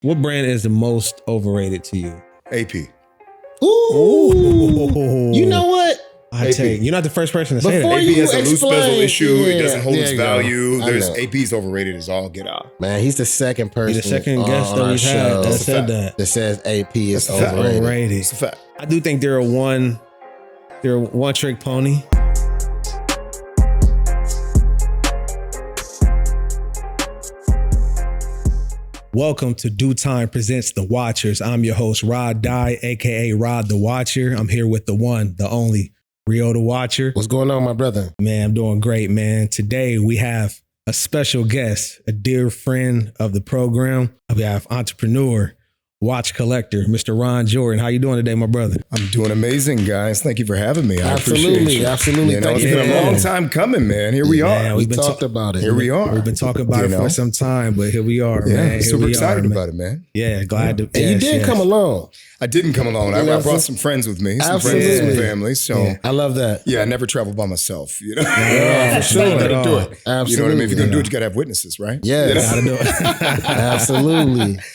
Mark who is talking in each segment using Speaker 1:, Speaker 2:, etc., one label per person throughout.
Speaker 1: What brand is the most overrated to you?
Speaker 2: AP.
Speaker 3: Ooh. You know what?
Speaker 1: I take you're not the first person to say that.
Speaker 2: AP has a loose bezel issue.
Speaker 3: Yeah,
Speaker 2: It doesn't hold its value.
Speaker 3: I
Speaker 2: There's
Speaker 3: know.
Speaker 2: AP's overrated as all get out.
Speaker 3: Man, he's the second person.
Speaker 1: He's the second guest
Speaker 3: on
Speaker 1: that
Speaker 3: our
Speaker 1: we've had
Speaker 3: show
Speaker 1: that said that.
Speaker 3: that says AP is
Speaker 2: That's a fact.
Speaker 3: overrated.
Speaker 2: It's a fact.
Speaker 1: I do think they're a one trick pony. Welcome to Due Time Presents The Watchers. I'm your host, Rod Dye, aka Rod the Watcher. I'm here with the one, the only, Rio the Watcher.
Speaker 3: What's going on, my brother?
Speaker 1: Man, I'm doing great, man. Today we have a special guest, a dear friend of the program. We have entrepreneur, watch collector, Mr. Ron Jordan. How you doing today, my brother?
Speaker 2: I'm doing amazing, guys. Thank you for having me. I
Speaker 3: Absolutely,
Speaker 2: appreciate you.
Speaker 3: absolutely.
Speaker 2: You know,
Speaker 3: Thank
Speaker 2: it's
Speaker 3: you
Speaker 2: been
Speaker 3: for
Speaker 2: a long
Speaker 3: coming.
Speaker 2: time coming, man. Here we are.
Speaker 3: We talked about it.
Speaker 2: Here we are.
Speaker 1: We've been talking about it for some time, but here we are,
Speaker 2: Yeah,
Speaker 1: man. Here
Speaker 2: super
Speaker 1: we
Speaker 2: excited
Speaker 1: are, man.
Speaker 2: about it, man.
Speaker 1: Yeah, glad to.
Speaker 3: And you did come along.
Speaker 2: I didn't come alone. I brought some friends with me, some friends and some family. So
Speaker 3: I love that.
Speaker 2: yeah, I never travel by myself. You know,
Speaker 3: Yeah, for sure.
Speaker 2: You gotta do it.
Speaker 3: Absolutely.
Speaker 2: You know what I mean? If you're gonna do it, you gotta have witnesses, right?
Speaker 3: Yes.
Speaker 1: Gotta do it.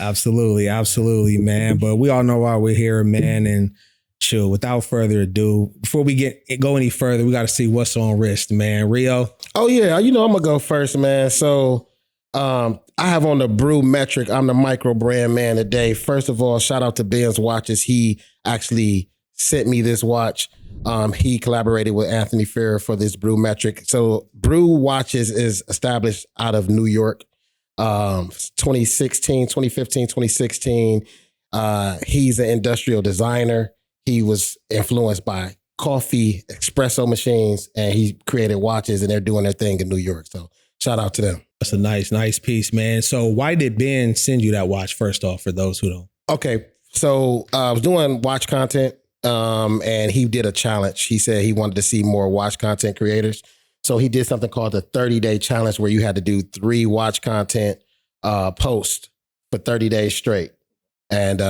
Speaker 3: Absolutely.
Speaker 1: Absolutely, man. But we all know why we're here, man. And chill. Without further ado, before we go any further, we got to see what's on wrist, man. Rio.
Speaker 3: Oh yeah, you know I'm gonna go first, man. So I have on the Brew Metric. I'm the micro brand man today. First of all, shout out to Ben's Watches. He actually sent me this watch. He collaborated with Anthony Fair for this Brew Metric. So Brew Watches is established out of New York. 2015, 2016. He's an industrial designer. He was influenced by coffee espresso machines, and he created watches, and they're doing their thing in New York. So shout out to them.
Speaker 1: That's a nice piece, man. So why did Ben send you that watch first off, for those who don't?
Speaker 3: Okay, so I was doing watch content, and he did a challenge. He said he wanted to see more watch content creators. So he did something called the 30-day challenge, where you had to do 3 watch content posts for 30 days straight. And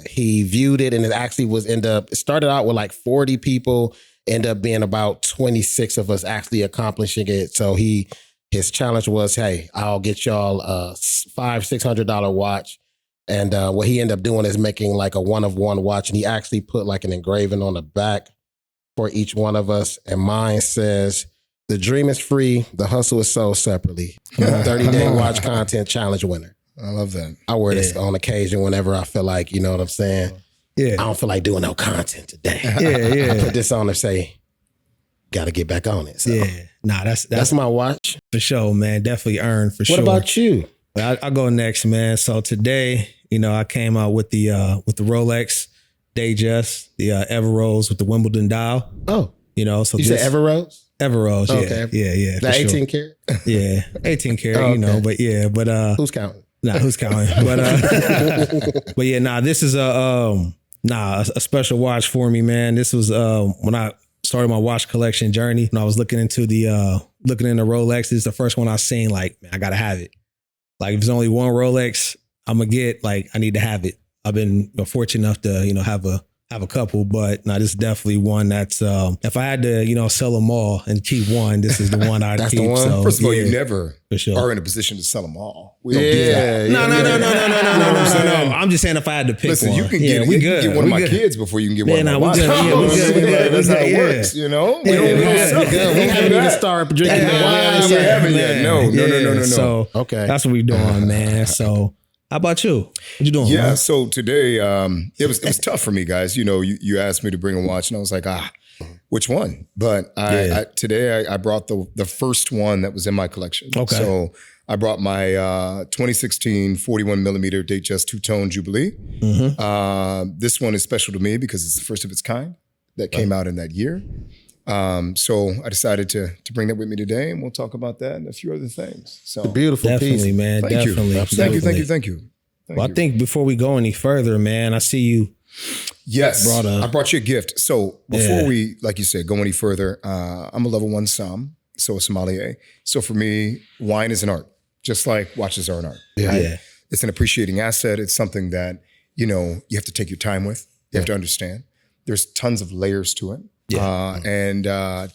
Speaker 3: he viewed it, and it actually it started out with like 40 people, ended up being about 26 of us actually accomplishing it. So his challenge was, hey, I'll get y'all a $500-$600 watch. And what he ended up doing is making like a one-of-one watch. And he actually put like an engraving on the back for each one of us. And mine says, "The dream is free. The hustle is sold separately." 30-day watch content challenge winner.
Speaker 2: I love that.
Speaker 3: I wear this on occasion whenever I feel like, you know what I'm saying?
Speaker 1: Yeah.
Speaker 3: I don't feel like doing no content today.
Speaker 1: Yeah.
Speaker 3: I put this on and say, got to get back on it. So
Speaker 1: Yeah. Nah, that's
Speaker 3: my watch.
Speaker 1: for sure, man. Definitely earned for sure.
Speaker 3: What about you?
Speaker 1: I'll go next, man. So today, I came out with the Rolex Datejust, the Everrose with the Wimbledon dial.
Speaker 3: Oh,
Speaker 1: So
Speaker 3: you said Everrose?
Speaker 1: Everrose, yeah.
Speaker 3: Okay.
Speaker 1: Yeah.
Speaker 3: The
Speaker 1: for
Speaker 3: 18
Speaker 1: sure.
Speaker 3: karat?
Speaker 1: Yeah, 18 karat,
Speaker 3: okay.
Speaker 1: but
Speaker 3: Who's counting?
Speaker 1: nah, who's counting? But yeah, nah, this is a special watch for me, man. This was when I started my watch collection journey. When I was looking into Rolex, this is the first one I seen. Like, man, I gotta have it. Like, if there's only one Rolex I'm gonna get, like, I need to have it. I've been fortunate enough to have a couple, but no, this is definitely one that's if I had to sell them all and keep one, this is the one I'd
Speaker 3: That's
Speaker 1: keep.
Speaker 3: the one?
Speaker 1: So,
Speaker 2: First of all,
Speaker 1: yeah,
Speaker 2: you never
Speaker 1: for sure.
Speaker 2: are in a position to sell them all. We don't do that.
Speaker 1: No. I'm just saying if I had to pick
Speaker 2: Listen,
Speaker 1: one.
Speaker 2: you can
Speaker 1: yeah,
Speaker 2: get,
Speaker 1: we
Speaker 2: you
Speaker 1: good.
Speaker 2: can get one
Speaker 1: We
Speaker 2: of my
Speaker 1: good.
Speaker 2: kids before you can get
Speaker 1: Yeah,
Speaker 2: one
Speaker 1: nah,
Speaker 2: of
Speaker 1: we
Speaker 2: my
Speaker 1: good.
Speaker 2: watches.
Speaker 1: Yeah, we good.
Speaker 2: That's how
Speaker 1: Yeah.
Speaker 2: it works, you know? We
Speaker 1: Yeah,
Speaker 2: don't
Speaker 1: we
Speaker 2: sell
Speaker 1: good.
Speaker 2: them.
Speaker 3: We haven't even started drinking the wine.
Speaker 2: we haven't yet. No.
Speaker 1: So
Speaker 3: Okay.
Speaker 1: that's what we doing, man. So how about you? What you doing?
Speaker 2: Yeah,
Speaker 1: man?
Speaker 2: so today it was tough for me, guys. You asked me to bring a watch, and I was like, which one? But today I brought the first one that was in my collection.
Speaker 1: Okay.
Speaker 2: So I brought my 2016 41 millimeter Datejust two-tone Jubilee.
Speaker 1: Mm-hmm.
Speaker 2: This one is special to me because it's the first of its kind that came out in that year. So I decided to bring that with me today, and we'll talk about that and a few other things. So
Speaker 3: Beautiful
Speaker 1: Definitely,
Speaker 3: piece.
Speaker 1: man.
Speaker 2: thank you.
Speaker 1: Definitely.
Speaker 2: Thank you.
Speaker 1: Well, I think before we go any further, man, I see you.
Speaker 2: Yes,
Speaker 1: I
Speaker 2: brought you a gift. So before we, like you said, go any further, I'm a level 1 som, so a sommelier. So for me, wine is an art, just like watches are an art.
Speaker 1: Yeah.
Speaker 2: It's an appreciating asset. It's something that, you have to take your time with. You have to understand. There's tons of layers to it.
Speaker 1: Yeah.
Speaker 2: And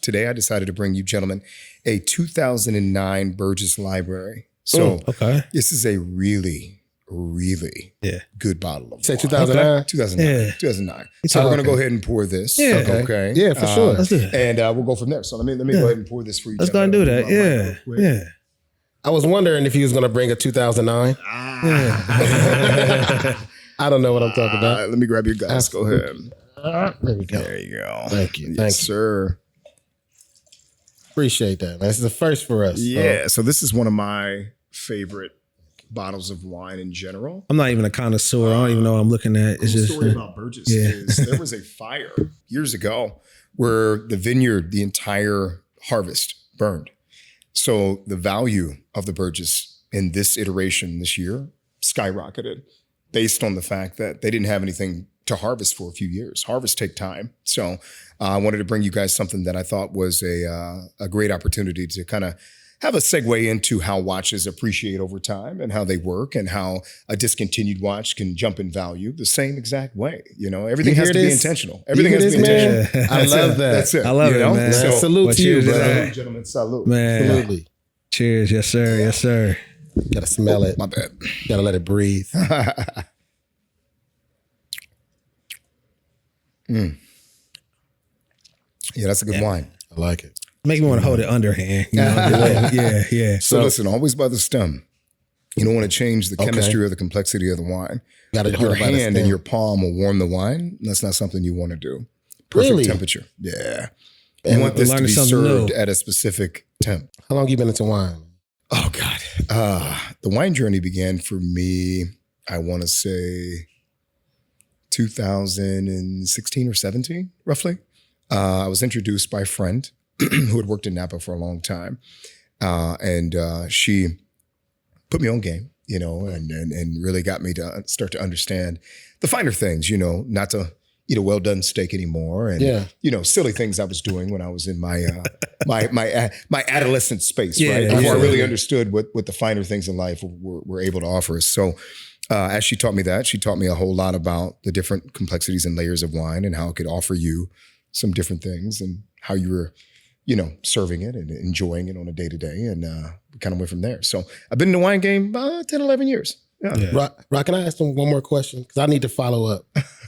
Speaker 2: today I decided to bring you gentlemen a 2009 Burgess library. So
Speaker 1: okay.
Speaker 2: this is a really, really good bottle of wine.
Speaker 3: Say 2009?
Speaker 2: 2009. 2009. So we're going to go ahead and pour this.
Speaker 1: Yeah.
Speaker 2: Okay.
Speaker 3: Yeah, for sure.
Speaker 1: Let's do it.
Speaker 2: And we'll go from there. So let me go ahead and pour this for you.
Speaker 1: Let's go and do that. Yeah.
Speaker 3: I was wondering if he was going to bring a 2009. I don't know what I'm talking about.
Speaker 2: Let me grab your glass. Go ahead.
Speaker 3: There we go.
Speaker 2: There you go.
Speaker 3: Thank you.
Speaker 2: Yes,
Speaker 3: Thank you.
Speaker 2: sir.
Speaker 3: Appreciate that, man. This is a first for us.
Speaker 2: Yeah. So this is one of my favorite bottles of wine in general.
Speaker 1: I'm not even a connoisseur. I don't even know what I'm looking at. It's just
Speaker 2: story about Burgess is there was a fire years ago where the vineyard, the entire harvest burned. So the value of the Burgess in this iteration this year skyrocketed based on the fact that they didn't have anything to harvest for a few years. Harvests take time. So I wanted to bring you guys something that I thought was a great opportunity to kind of have a segue into how watches appreciate over time and how they work and how a discontinued watch can jump in value the same exact way. You know, everything has to be intentional. Everything has to be intentional.
Speaker 3: I love that.
Speaker 2: That's it.
Speaker 1: I love it, man.
Speaker 2: So,
Speaker 3: salute to you, brother.
Speaker 2: Gentlemen, salute.
Speaker 1: Man.
Speaker 3: Absolutely.
Speaker 1: Cheers. Yes, sir. Yes, sir.
Speaker 3: Gotta smell it.
Speaker 2: My bad.
Speaker 3: Gotta let it breathe.
Speaker 2: Yeah, that's a good wine.
Speaker 3: I like it.
Speaker 1: Make me want to hold it underhand. You know? Yeah.
Speaker 2: So listen, always by the stem. You don't want to change the chemistry or the complexity of the wine. Your hand and your palm will warm the wine. That's not something you want to do. Perfect temperature. Yeah. You want this to be served at a specific temp.
Speaker 3: How long you been into wine?
Speaker 2: Oh, God. The wine journey began for me, I want to say 2016 or 17, roughly. I was introduced by a friend who had worked in Napa for a long time. And she put me on game, you know, and really got me to start to understand the finer things, you know, not to eat a well-done steak anymore. And, you know, silly things I was doing when I was in my my adolescent space, right? Before I really understood what the finer things in life were able to offer us. So as she taught me that, she taught me a whole lot about the different complexities and layers of wine and how it could offer you some different things and how you were, you know, serving it and enjoying it on a day-to-day. And we kind of went from there. So I've been in the wine game about 10, 11 years. Yeah.
Speaker 3: Rock, can I ask them one more question? Because I need to follow up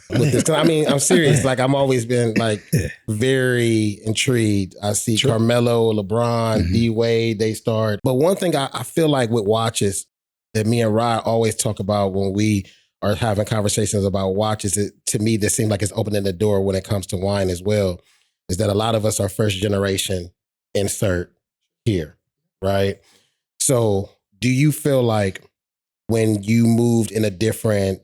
Speaker 3: with this. Because I mean, I'm serious. Like, I'm always been like very intrigued. I see Carmelo, LeBron, D-Wade, they start. But one thing I feel like with watches that me and Rod always talk about when we are having conversations about watches, to me, that seems like it's opening the door when it comes to wine as well, is that a lot of us are first generation insert here, right? So do you feel like when you moved in a different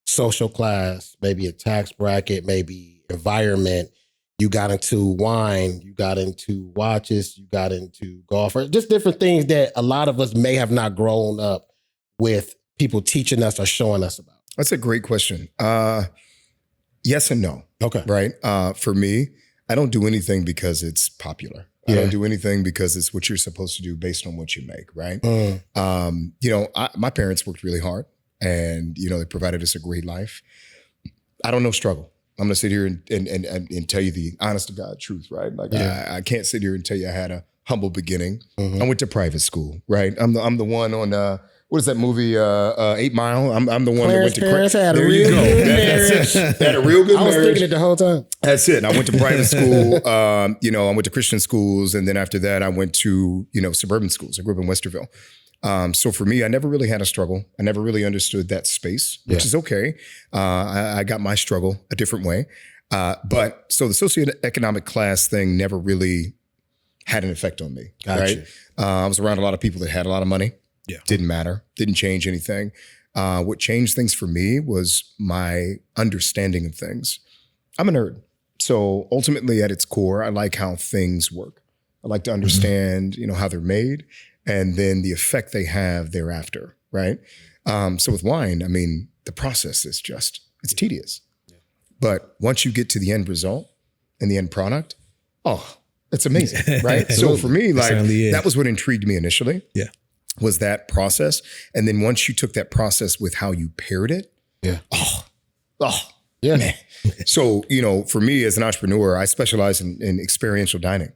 Speaker 3: social class, maybe a tax bracket, maybe environment, you got into wine, you got into watches, you got into golf, or just different things that a lot of us may have not grown up with people teaching us or showing us about?
Speaker 2: That's a great question. Yes and no.
Speaker 3: Okay.
Speaker 2: Right. For me, I don't do anything because it's popular. I don't do anything because it's what you're supposed to do based on what you make, right? You know, my parents worked really hard and, you know, they provided us a great life. I don't know struggle. I'm going to sit here and tell you the honest to God truth, right? Like I can't sit here and tell you I had a humble beginning. I went to private school, right? I'm the one on what is that movie? 8 Mile. I'm the one
Speaker 3: Clarence
Speaker 2: that went to.
Speaker 3: Had a real good marriage.
Speaker 2: Had a real good marriage.
Speaker 3: I was thinking it the whole time.
Speaker 2: That's it. I went to private school. You know, I went to Christian schools, and then after that, I went to suburban schools. I grew up in Westerville. So for me, I never really had a struggle. I never really understood that space, which is okay. I got my struggle a different way. But so the socioeconomic class thing never really had an effect on me. Right? I was around a lot of people that had a lot of money. Yeah. Didn't matter. Didn't change anything. What changed things for me was my understanding of things. I'm a nerd. So ultimately at its core, I like how things work. I like to understand, how they're made and then the effect they have thereafter, right? So with wine, I mean, the process is it's tedious. Yeah. But once you get to the end result and the end product, it's amazing, right? So for me, that was what intrigued me initially. Yeah. Was that process. And then once you took that process with how you paired it, man. So, for me as an entrepreneur, I specialize in experiential dining.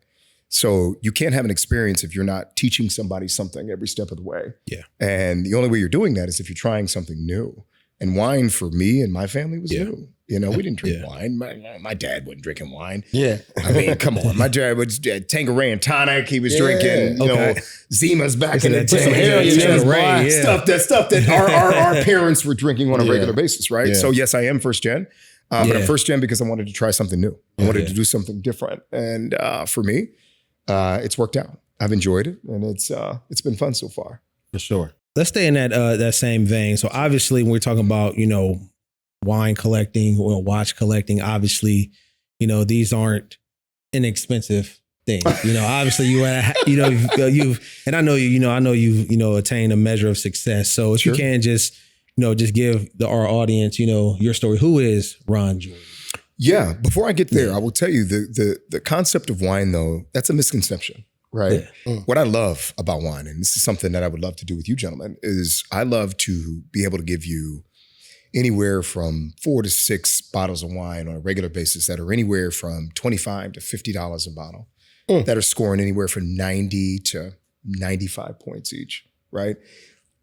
Speaker 2: So you can't have an experience if you're not teaching somebody something every step of the way.
Speaker 1: Yeah.
Speaker 2: And the only way you're doing that is if you're trying something new. And wine for me and my family was new. You know, we didn't drink wine. My dad wasn't drinking wine.
Speaker 3: Yeah.
Speaker 2: I mean, come on. My dad was Tanqueray and tonic. He was drinking, you know, Zimas back in the day. Stuff that our parents were drinking on a regular basis, right?
Speaker 3: Yeah.
Speaker 2: So yes, I am first gen. But I'm first gen because I wanted to try something new. I wanted to do something different. And for me, it's worked out. I've enjoyed it, and it's been fun so far.
Speaker 3: For sure.
Speaker 1: Let's stay in that same vein. So obviously, when we're talking about, you know, wine collecting or watch collecting, obviously, you know, these aren't inexpensive things. You know, obviously, you've and I know you've attained a measure of success. So if you can just give our audience, you know, your story. Who is Ron Jordan?
Speaker 2: Yeah. Before I get there, I will tell you the concept of wine, though, that's a misconception. Right. Yeah. What I love about wine, and this is something that I would love to do with you gentlemen, is I love to be able to give you anywhere from 4 to 6 bottles of wine on a regular basis that are anywhere from $25 to $50 a bottle, that are scoring anywhere from 90 to 95 points each. Right.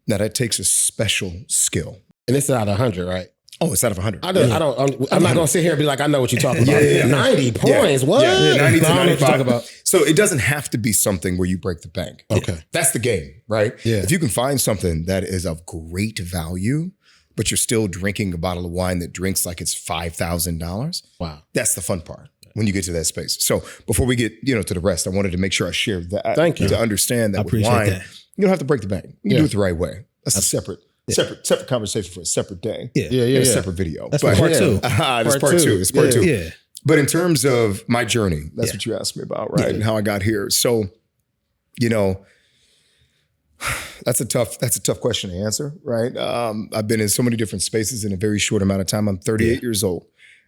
Speaker 2: Now that takes a special skill.
Speaker 3: And it's out of 100, right?
Speaker 2: Oh, it's out of 100.
Speaker 3: I'm not going to sit here and be like, I know what you're talking about. 90 points. What?
Speaker 2: 90 to 95. So it doesn't have to be something where you break the bank.
Speaker 3: Okay.
Speaker 2: That's the game, right?
Speaker 3: Yeah.
Speaker 2: If you can find something that is of great value, but you're still drinking a bottle of wine that drinks like it's $5,000.
Speaker 3: Wow.
Speaker 2: That's the fun part when you get to that space. So before we get, to the rest, I wanted to make sure I shared that.
Speaker 3: Thank you.
Speaker 2: To understand that with wine, you don't have to break the bank. You do it the right way. That's a separate conversation for a separate day. A separate video.
Speaker 1: That's part two.
Speaker 2: That's part two. It's part two.
Speaker 1: Yeah.
Speaker 2: But in terms of my journey, that's what you asked me about, right? And how I got here. So, that's a tough question to answer, right? I've been in so many different spaces in a very short amount of time. I'm 38 years old,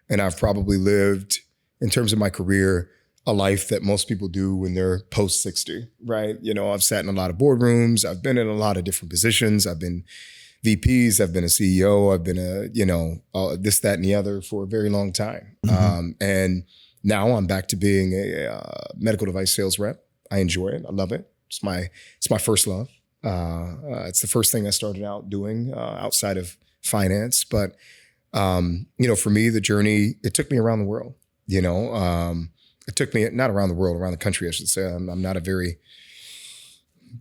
Speaker 2: and I've probably lived, in terms of my career, a life that most people do when they're post 60, right? I've sat in a lot of boardrooms. I've been in a lot of different positions. I've been VPs. I've been a CEO. I've been this, that, and the other for a very long time. And now I'm back to being a medical device sales rep. I enjoy it. I love it. It's my first love. It's the first thing I started out doing outside of finance. But, for me, the journey, it took me around the world, it took me not around the world, around the country, I should say. I'm not a very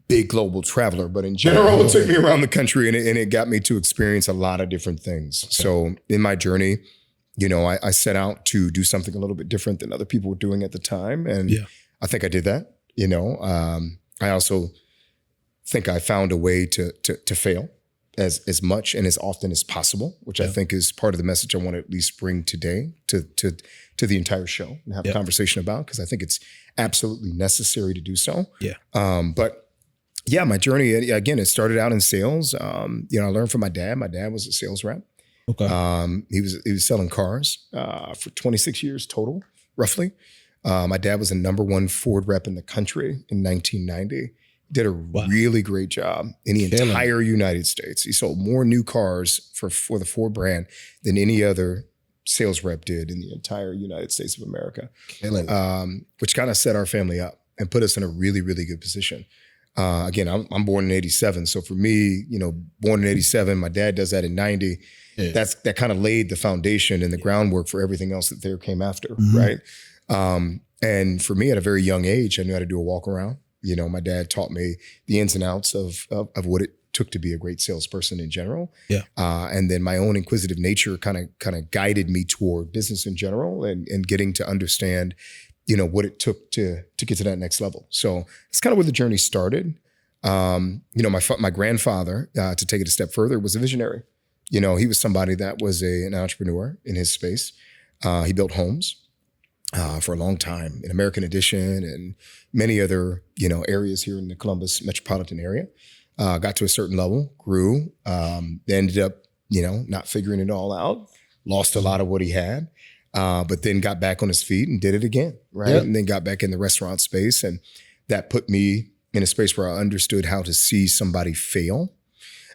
Speaker 2: big global traveler, but in general, it took me around the country and it got me to experience a lot of different things. Okay. So in my journey, I set out to do something a little bit different than other people were doing at the time. And I think I did that, I also think I found a way to fail as much and as often as possible, which I think is part of the message I want to at least bring today to the entire show and have a conversation about, because I think it's absolutely necessary to do so. But my journey, again, it started out in sales. I learned from my dad. My dad was a sales rep.
Speaker 1: Okay.
Speaker 2: He was selling cars for 26 years total, roughly. My dad was the #1 Ford rep in the country in 1990. Did a really great job in the entire United States. He sold more new cars for the Ford brand than any other sales rep did in the entire United States of America, which kind of set our family up and put us in a really, really good position. Again, I'm born in 87. So for me, born in 87, my dad does that in 90. Yeah. That kind of laid the foundation and the groundwork for everything else that there came after, right? And for me, at a very young age, I knew how to do a walk around. My dad taught me the ins and outs of what it took to be a great salesperson in general. Yeah. And then my own inquisitive nature kind of guided me toward business in general and getting to understand, what it took to get to that next level. So it's kind of where the journey started. My grandfather, to take it a step further, was a visionary. He was somebody that was an entrepreneur in his space. He built homes for a long time in American Edition and many other, areas here in the Columbus metropolitan area. Got to a certain level, grew, ended up, not figuring it all out, lost a lot of what he had, but then got back on his feet and did it again, right? Yep. And then got back in the restaurant space. And that put me in a space where I understood how to see somebody fail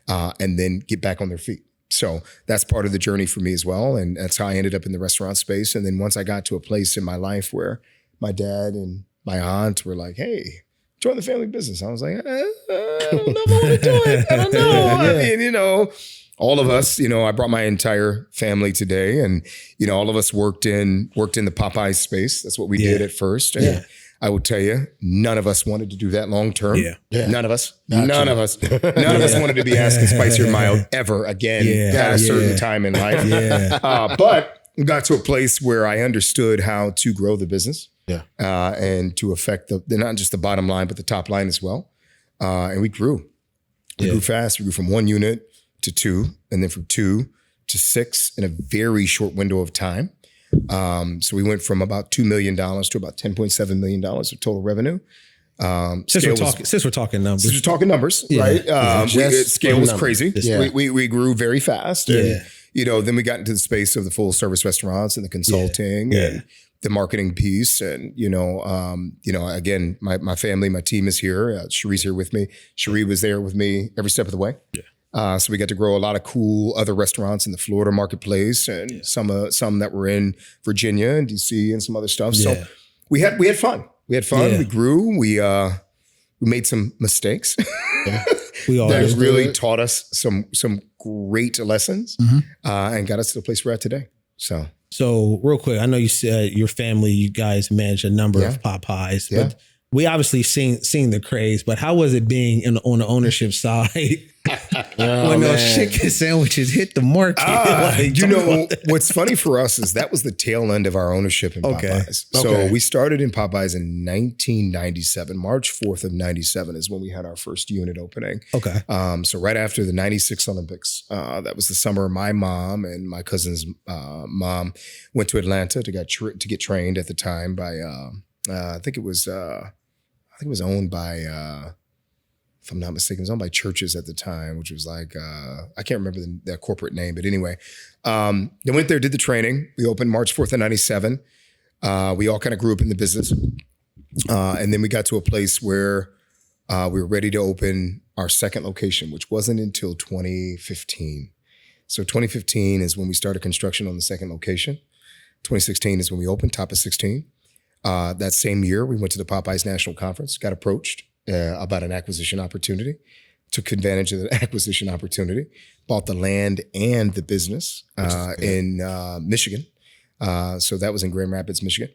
Speaker 2: and then get back on their feet. So that's part of the journey for me as well. And that's how I ended up in the restaurant space. And then once I got to a place in my life where my dad and my aunt were like, hey, join the family business. I was like, I don't know if I want to do it. I don't know. I mean, all of us, I brought my entire family today, and all of us worked in the Popeyes space. That's what we did at first. And I will tell you, none of us wanted to do that long term. None of us. None of us wanted to be asking spicy or mild ever again at a certain time in life. But we got to a place where I understood how to grow the business and to affect not just the bottom line, but the top line as well. And we grew. We grew fast. We grew from 1 unit to 2, and then from 2 to 6 in a very short window of time. So we went from about $2 million to about $10.7 million of total revenue.
Speaker 1: Since we're talking numbers,
Speaker 2: right? Scale was crazy. We grew very fast. And, then we got into the space of the full service restaurants and the consulting and the marketing piece. And, again, my family, my team is here. Cherie's here with me. Cherie was there with me every step of the way. So we got to grow a lot of cool other restaurants in the Florida marketplace, and some that were in Virginia and DC and some other stuff. So we had fun. We had fun. We grew. We made some mistakes. We all that really taught us some great lessons and got us to the place we're at today.
Speaker 1: So real quick, I know you said your family, you guys manage a number of Popeyes, but we obviously seen the craze. But how was it being on the ownership side? When those chicken sandwiches hit the market.
Speaker 2: What's funny for us is that was the tail end of our ownership in Popeyes. So we started in Popeyes in 1997. March 4th of 97 is when we had our first unit opening. So right after the 96 Olympics, that was the summer my mom and my cousin's mom went to Atlanta to get trained at the time by, I think it was owned by, if I'm not mistaken, it was owned by Churches at the time, which was like, I can't remember the corporate name, but anyway. They went there, did the training. We opened March 4th of 97. We all kind of grew up in the business. And then we got to a place where we were ready to open our second location, which wasn't until 2015. So 2015 is when we started construction on the second location. 2016 is when we opened, top of 16. That same year, we went to the Popeyes National Conference, got approached about an acquisition opportunity, took advantage of the acquisition opportunity, bought the land and the business in Michigan. So that was in Grand Rapids, Michigan.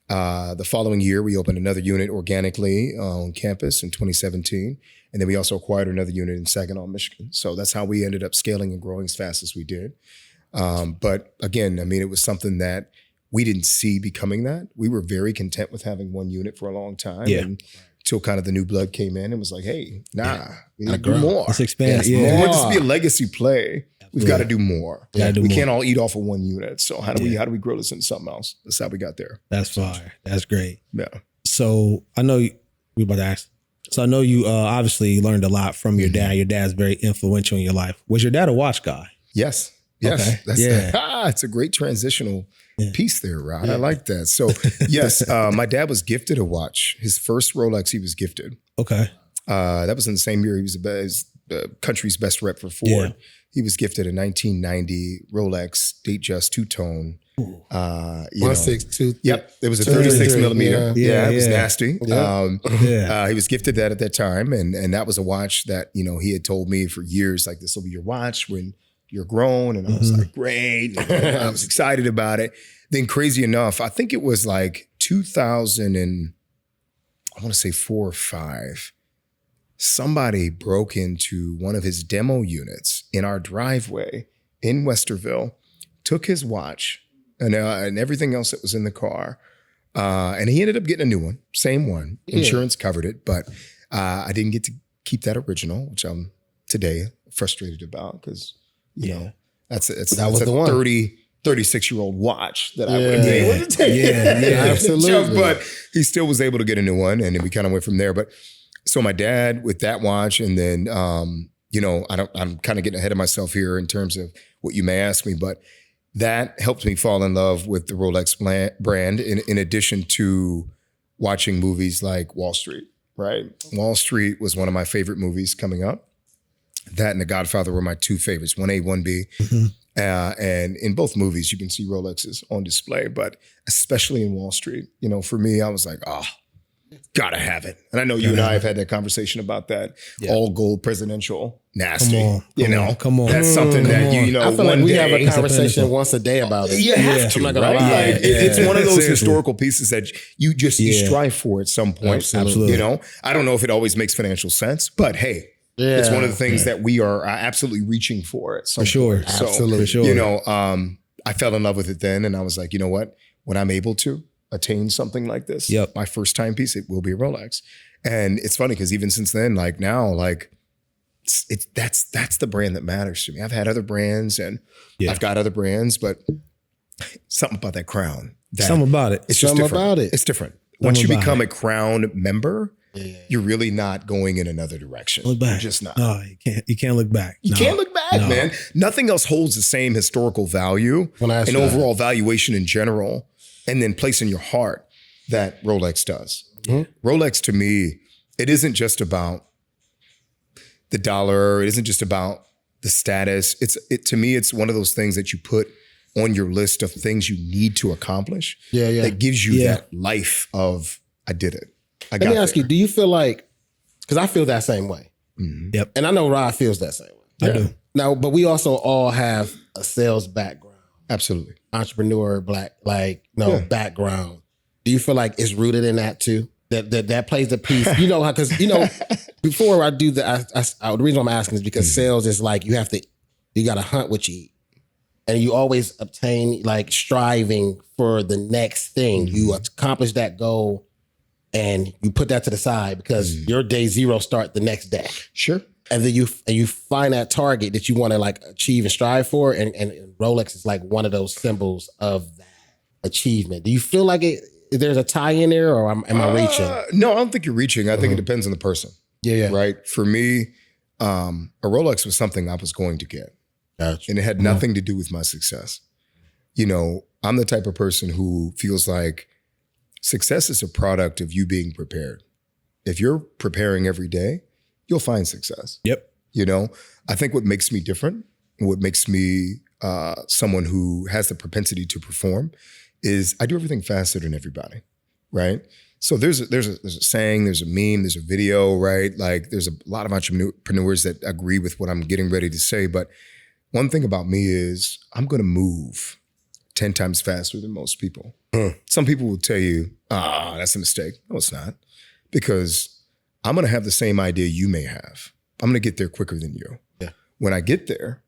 Speaker 2: The following year, we opened another unit organically on campus in 2017. And then we also acquired another unit in Saginaw, Michigan. So that's how we ended up scaling and growing as fast as we did. But again, I mean, it was something that we didn't see becoming that. We were very content with having one unit for a long time. Until kind of the new blood came in and was like, hey, we need to do more.
Speaker 1: Let's expand.
Speaker 2: We want this to be a legacy play. We've got to do more. We can't all eat off of one unit. So how do we grow this into something else? That's how we got there.
Speaker 1: That's fire. That's great.
Speaker 2: Yeah.
Speaker 1: So I know we about to ask. So I know you obviously learned a lot from your dad. Your dad's very influential in your life. Was your dad a watch guy?
Speaker 2: Yes. Okay. It's a great transitional piece there, Rod. I like that. So yes, my dad was gifted a watch. His first Rolex he was gifted. That was in the same year he was the country's best rep for Ford. He was gifted a 1990 Rolex Datejust two-tone.
Speaker 3: 162.
Speaker 2: Yep, it was a 36 millimeter. It was nasty. He was gifted that at that time, and that was a watch that he had told me for years, like, this will be your watch when you're grown. And I was like, great. I was excited about it. Then crazy enough, I think it was like 2000 and I want to say 4 or 5. Somebody broke into one of his demo units in our driveway in Westerville, took his watch and everything else that was in the car. And he ended up getting a new one, same one. Insurance covered it, but I didn't get to keep that original, which I'm today frustrated about because that's the one 36-year-old watch that I would have been able to take.
Speaker 3: Absolutely.
Speaker 2: But he still was able to get a new one, and then we kind of went from there. But so my dad with that watch, and then I'm kind of getting ahead of myself here in terms of what you may ask me, but that helped me fall in love with the Rolex brand. In addition to watching movies like Wall Street. Right, Wall Street was one of my favorite movies coming up. That and The Godfather were my two favorites, 1A, 1B. And in both movies, you can see Rolexes on display, but especially in Wall Street, for me, I was like, gotta have it. And I know you and I have had that conversation about that.
Speaker 3: Yeah.
Speaker 2: All gold presidential, nasty.
Speaker 1: Come on.
Speaker 2: That's something that you know.
Speaker 3: I feel
Speaker 2: one
Speaker 3: like we
Speaker 2: day,
Speaker 3: have a conversation once a day about it.
Speaker 2: You have to,
Speaker 3: I'm not gonna
Speaker 2: right?
Speaker 3: lie.
Speaker 2: Like, it's one of those
Speaker 1: Seriously.
Speaker 2: historical pieces that you strive for at some point.
Speaker 3: Absolutely.
Speaker 2: You know, I don't know if it always makes financial sense, but hey, it's one of the things that we are absolutely reaching for at some point. So,
Speaker 3: Absolutely.
Speaker 1: For sure.
Speaker 2: you know, I fell in love with it then, and I was like, you know what? When I'm able to attain something like this, my first time piece, it will be a Rolex. And it's funny because even since then, like now, like that's the brand that matters to me. I've had other brands and I've got other brands, but something about that crown.
Speaker 1: Something about it.
Speaker 2: It's just
Speaker 3: Something
Speaker 2: different.
Speaker 3: about it.
Speaker 2: It's different. Once you
Speaker 1: about
Speaker 2: become
Speaker 1: it.
Speaker 2: a crown member, you're really not going in another direction.
Speaker 1: Look back.
Speaker 2: You're just not.
Speaker 1: No, you can't look back.
Speaker 2: You can't look back, man. Nothing else holds the same historical value and overall valuation in general, and then place in your heart that Rolex does. Mm-hmm. Rolex to me, it isn't just about the dollar. It isn't just about the status. To me, it's one of those things that you put on your list of things you need to accomplish. That gives you that life of I did it.
Speaker 3: Let me ask you, do you feel like, because I feel that same way.
Speaker 1: Mm-hmm. Yep.
Speaker 3: And I know Rod feels that same way.
Speaker 1: I do.
Speaker 3: Now, but we also all have a sales background.
Speaker 2: Absolutely.
Speaker 3: Entrepreneur, background. Do you feel like it's rooted in that too? That plays a piece, you know, because, before I do the reason I'm asking is because sales is like, you got to hunt what you eat. And you always obtain, like, striving for the next thing. You accomplish that goal and you put that to the side because your day zero start the next day.
Speaker 2: Sure.
Speaker 3: And then you find that target that you want to, like, achieve and strive for. And Rolex is like one of those symbols of that achievement. Do you feel like there's a tie in there, or am I reaching?
Speaker 2: No, I don't think you're reaching. I think it depends on the person.
Speaker 3: Yeah.
Speaker 2: Right. For me, a Rolex was something I was going to get.
Speaker 3: Gotcha.
Speaker 2: And it had nothing to do with my success. You know, I'm the type of person who feels like success is a product of you being prepared. If you're preparing every day, you'll find success.
Speaker 1: Yep.
Speaker 2: You know, I think what makes me different, what makes me someone who has the propensity to perform is I do everything faster than everybody, right? So there's a saying, there's a meme, there's a video, right? Like there's a lot of entrepreneurs that agree with what I'm getting ready to say. But one thing about me is I'm going to move 10 times faster than most people. Some people will tell you, that's a mistake. No, it's not. Because I'm going to have the same idea you may have. I'm going to get there quicker than you.
Speaker 3: Yeah.
Speaker 2: When I get there,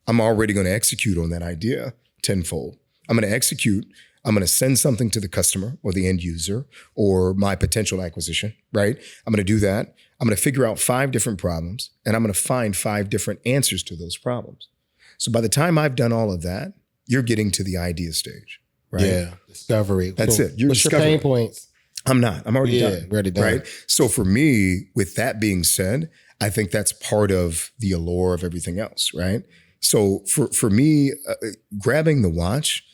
Speaker 2: I'm already going to execute on that idea tenfold. I'm going to execute. I'm going to send something to the customer or the end user or my potential acquisition, right? I'm going to do that. I'm going to figure out 5 different problems and I'm going to find 5 different answers to those problems. So by the time I've done all of that, you're getting to the idea stage, right?
Speaker 3: Yeah, discovery.
Speaker 2: That's it. You're
Speaker 3: What's your pain points?
Speaker 2: I'm not. I'm already done.
Speaker 3: Already done.
Speaker 2: Right? So for me, with that being said, I think that's part of the allure of everything else, right? So for me, grabbing the watch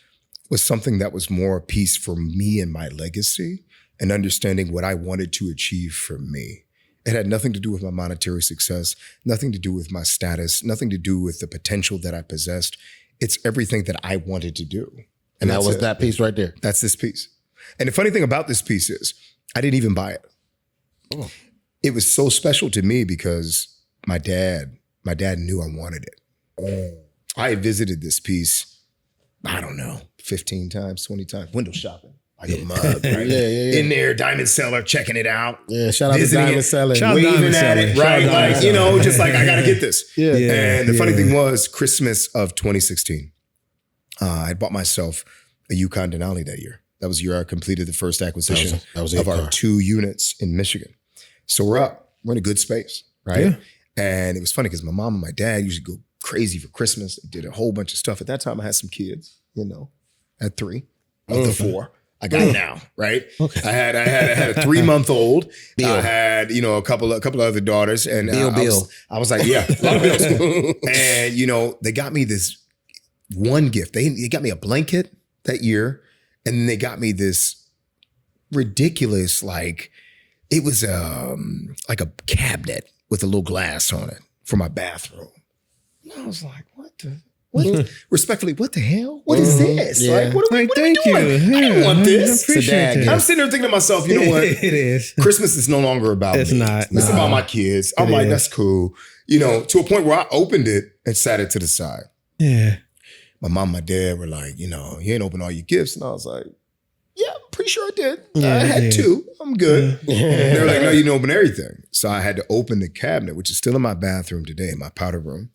Speaker 2: was something that was more a piece for me and my legacy and understanding what I wanted to achieve for me. It had nothing to do with my monetary success, nothing to do with my status, nothing to do with the potential that I possessed. It's everything that I wanted to do.
Speaker 3: And that was that piece right there.
Speaker 2: That's this piece. And the funny thing about this piece is I didn't even buy it.
Speaker 3: Oh.
Speaker 2: It was so special to me because my dad knew I wanted it. I had visited this piece, I don't know, 15 times, 20 times, window shopping. Like a mug, right?
Speaker 3: Yeah.
Speaker 2: In there, diamond seller, checking it out.
Speaker 3: Yeah, shout out to Diamond Seller.
Speaker 2: Waving at it, right? Like, you know, just like, I got to get this.
Speaker 3: Yeah.
Speaker 2: And the funny thing was, Christmas of 2016, I bought myself a Yukon Denali that year. That was the year I completed the first acquisition of our 2 units in Michigan. So we're up. We're in a good space, right?
Speaker 1: Yeah.
Speaker 2: And it was funny because my mom and my dad usually go crazy for Christmas. They did a whole bunch of stuff. At that time, I had some kids, you know, I had 3 of the 4. I got now, right? Okay. I had a 3-month-old. I had, you know, a couple of other daughters, and I was like, yeah, a lot of bills. And you know, they got me this one gift. They got me a blanket that year, and then they got me this ridiculous, like it was like a cabinet with a little glass on it for my bathroom. And I was like, what the? Respectfully, what the hell? What is this?
Speaker 3: Yeah.
Speaker 2: Like, what are we
Speaker 1: Thank
Speaker 2: doing?
Speaker 1: you.
Speaker 2: I didn't want this.
Speaker 1: Appreciate
Speaker 3: It's a
Speaker 1: it.
Speaker 3: dad
Speaker 2: I'm sitting there thinking to myself, you know what?
Speaker 1: It is.
Speaker 2: Christmas is no longer about
Speaker 1: It's
Speaker 2: me.
Speaker 1: not.
Speaker 2: It's
Speaker 1: No.
Speaker 2: about my kids. I'm
Speaker 1: It
Speaker 2: like,
Speaker 1: is.
Speaker 2: that's cool. You know, to a point where I opened it and sat it to the side.
Speaker 1: Yeah.
Speaker 2: My mom and my dad were like, you know, you ain't opened all your gifts. And I was like, yeah, I'm pretty sure I did.
Speaker 1: Yeah,
Speaker 2: I had
Speaker 1: yeah.
Speaker 2: 2. I'm good. And they were like, no, you didn't open everything. So I had to open the cabinet, which is still in my bathroom today, my powder room.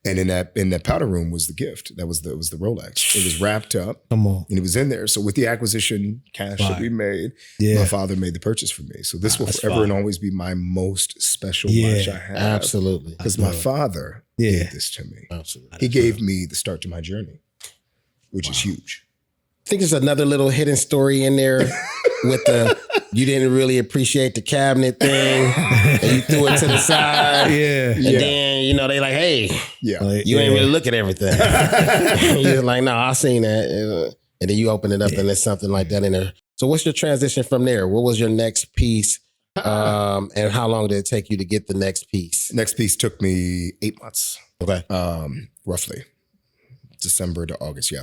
Speaker 2: And in that powder room was the gift. That was the Rolex. It was wrapped up
Speaker 1: Come on.
Speaker 2: and it was in there. So with the acquisition cash that we made,
Speaker 1: Yeah.
Speaker 2: my father made the purchase for me. So this will
Speaker 1: That's
Speaker 2: forever
Speaker 1: fire.
Speaker 2: and always be my most special
Speaker 1: Yeah,
Speaker 2: watch I have.
Speaker 3: Absolutely.
Speaker 2: Because my father
Speaker 1: Yeah.
Speaker 2: gave this to me.
Speaker 3: Absolutely.
Speaker 2: He gave me the start to my journey, which is huge.
Speaker 3: I think there's another little hidden story in there with the you didn't really appreciate the cabinet thing and you threw it to the side.
Speaker 1: Yeah.
Speaker 3: And then, you know, they like, hey,
Speaker 2: Yeah.
Speaker 1: Like,
Speaker 3: you ain't
Speaker 1: yeah.
Speaker 3: really look at everything. You're like, no, I seen that. And then you open it up and there's something like that in there. So what's your transition from there? What was your next piece? And how long did it take you to get the next piece?
Speaker 2: Next piece took me 8 months,
Speaker 3: Okay.
Speaker 2: roughly. December to August, yeah.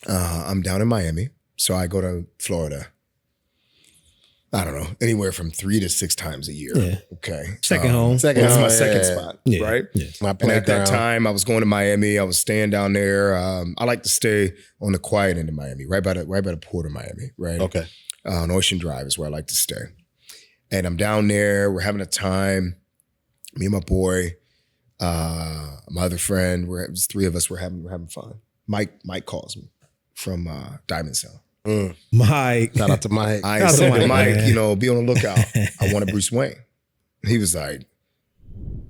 Speaker 2: I'm down in Miami, so I go to Florida. I don't know, anywhere from 3 to 6 times a year.
Speaker 1: Yeah.
Speaker 2: Okay.
Speaker 1: Second home.
Speaker 3: Second
Speaker 2: That's
Speaker 3: home,
Speaker 2: my
Speaker 3: yeah.
Speaker 2: second spot,
Speaker 1: Yeah.
Speaker 2: right?
Speaker 1: Yeah.
Speaker 3: My
Speaker 2: And at that
Speaker 3: playground.
Speaker 2: time, I was going to Miami. I was staying down there. I like to stay on the quiet end of Miami, right by the port of Miami, right?
Speaker 3: Okay.
Speaker 2: On Ocean Drive is where I like to stay. And I'm down there. We're having a time. Me and my boy, my other friend. It was 3 of us. We're having fun. Mike calls me from Diamond Cell.
Speaker 1: Mike.
Speaker 3: Shout out to Mike.
Speaker 2: I
Speaker 1: Shout out to
Speaker 2: said to
Speaker 1: Mike,
Speaker 2: Mike,
Speaker 1: man.
Speaker 2: you know, be on the lookout. I want a Bruce Wayne. He was like,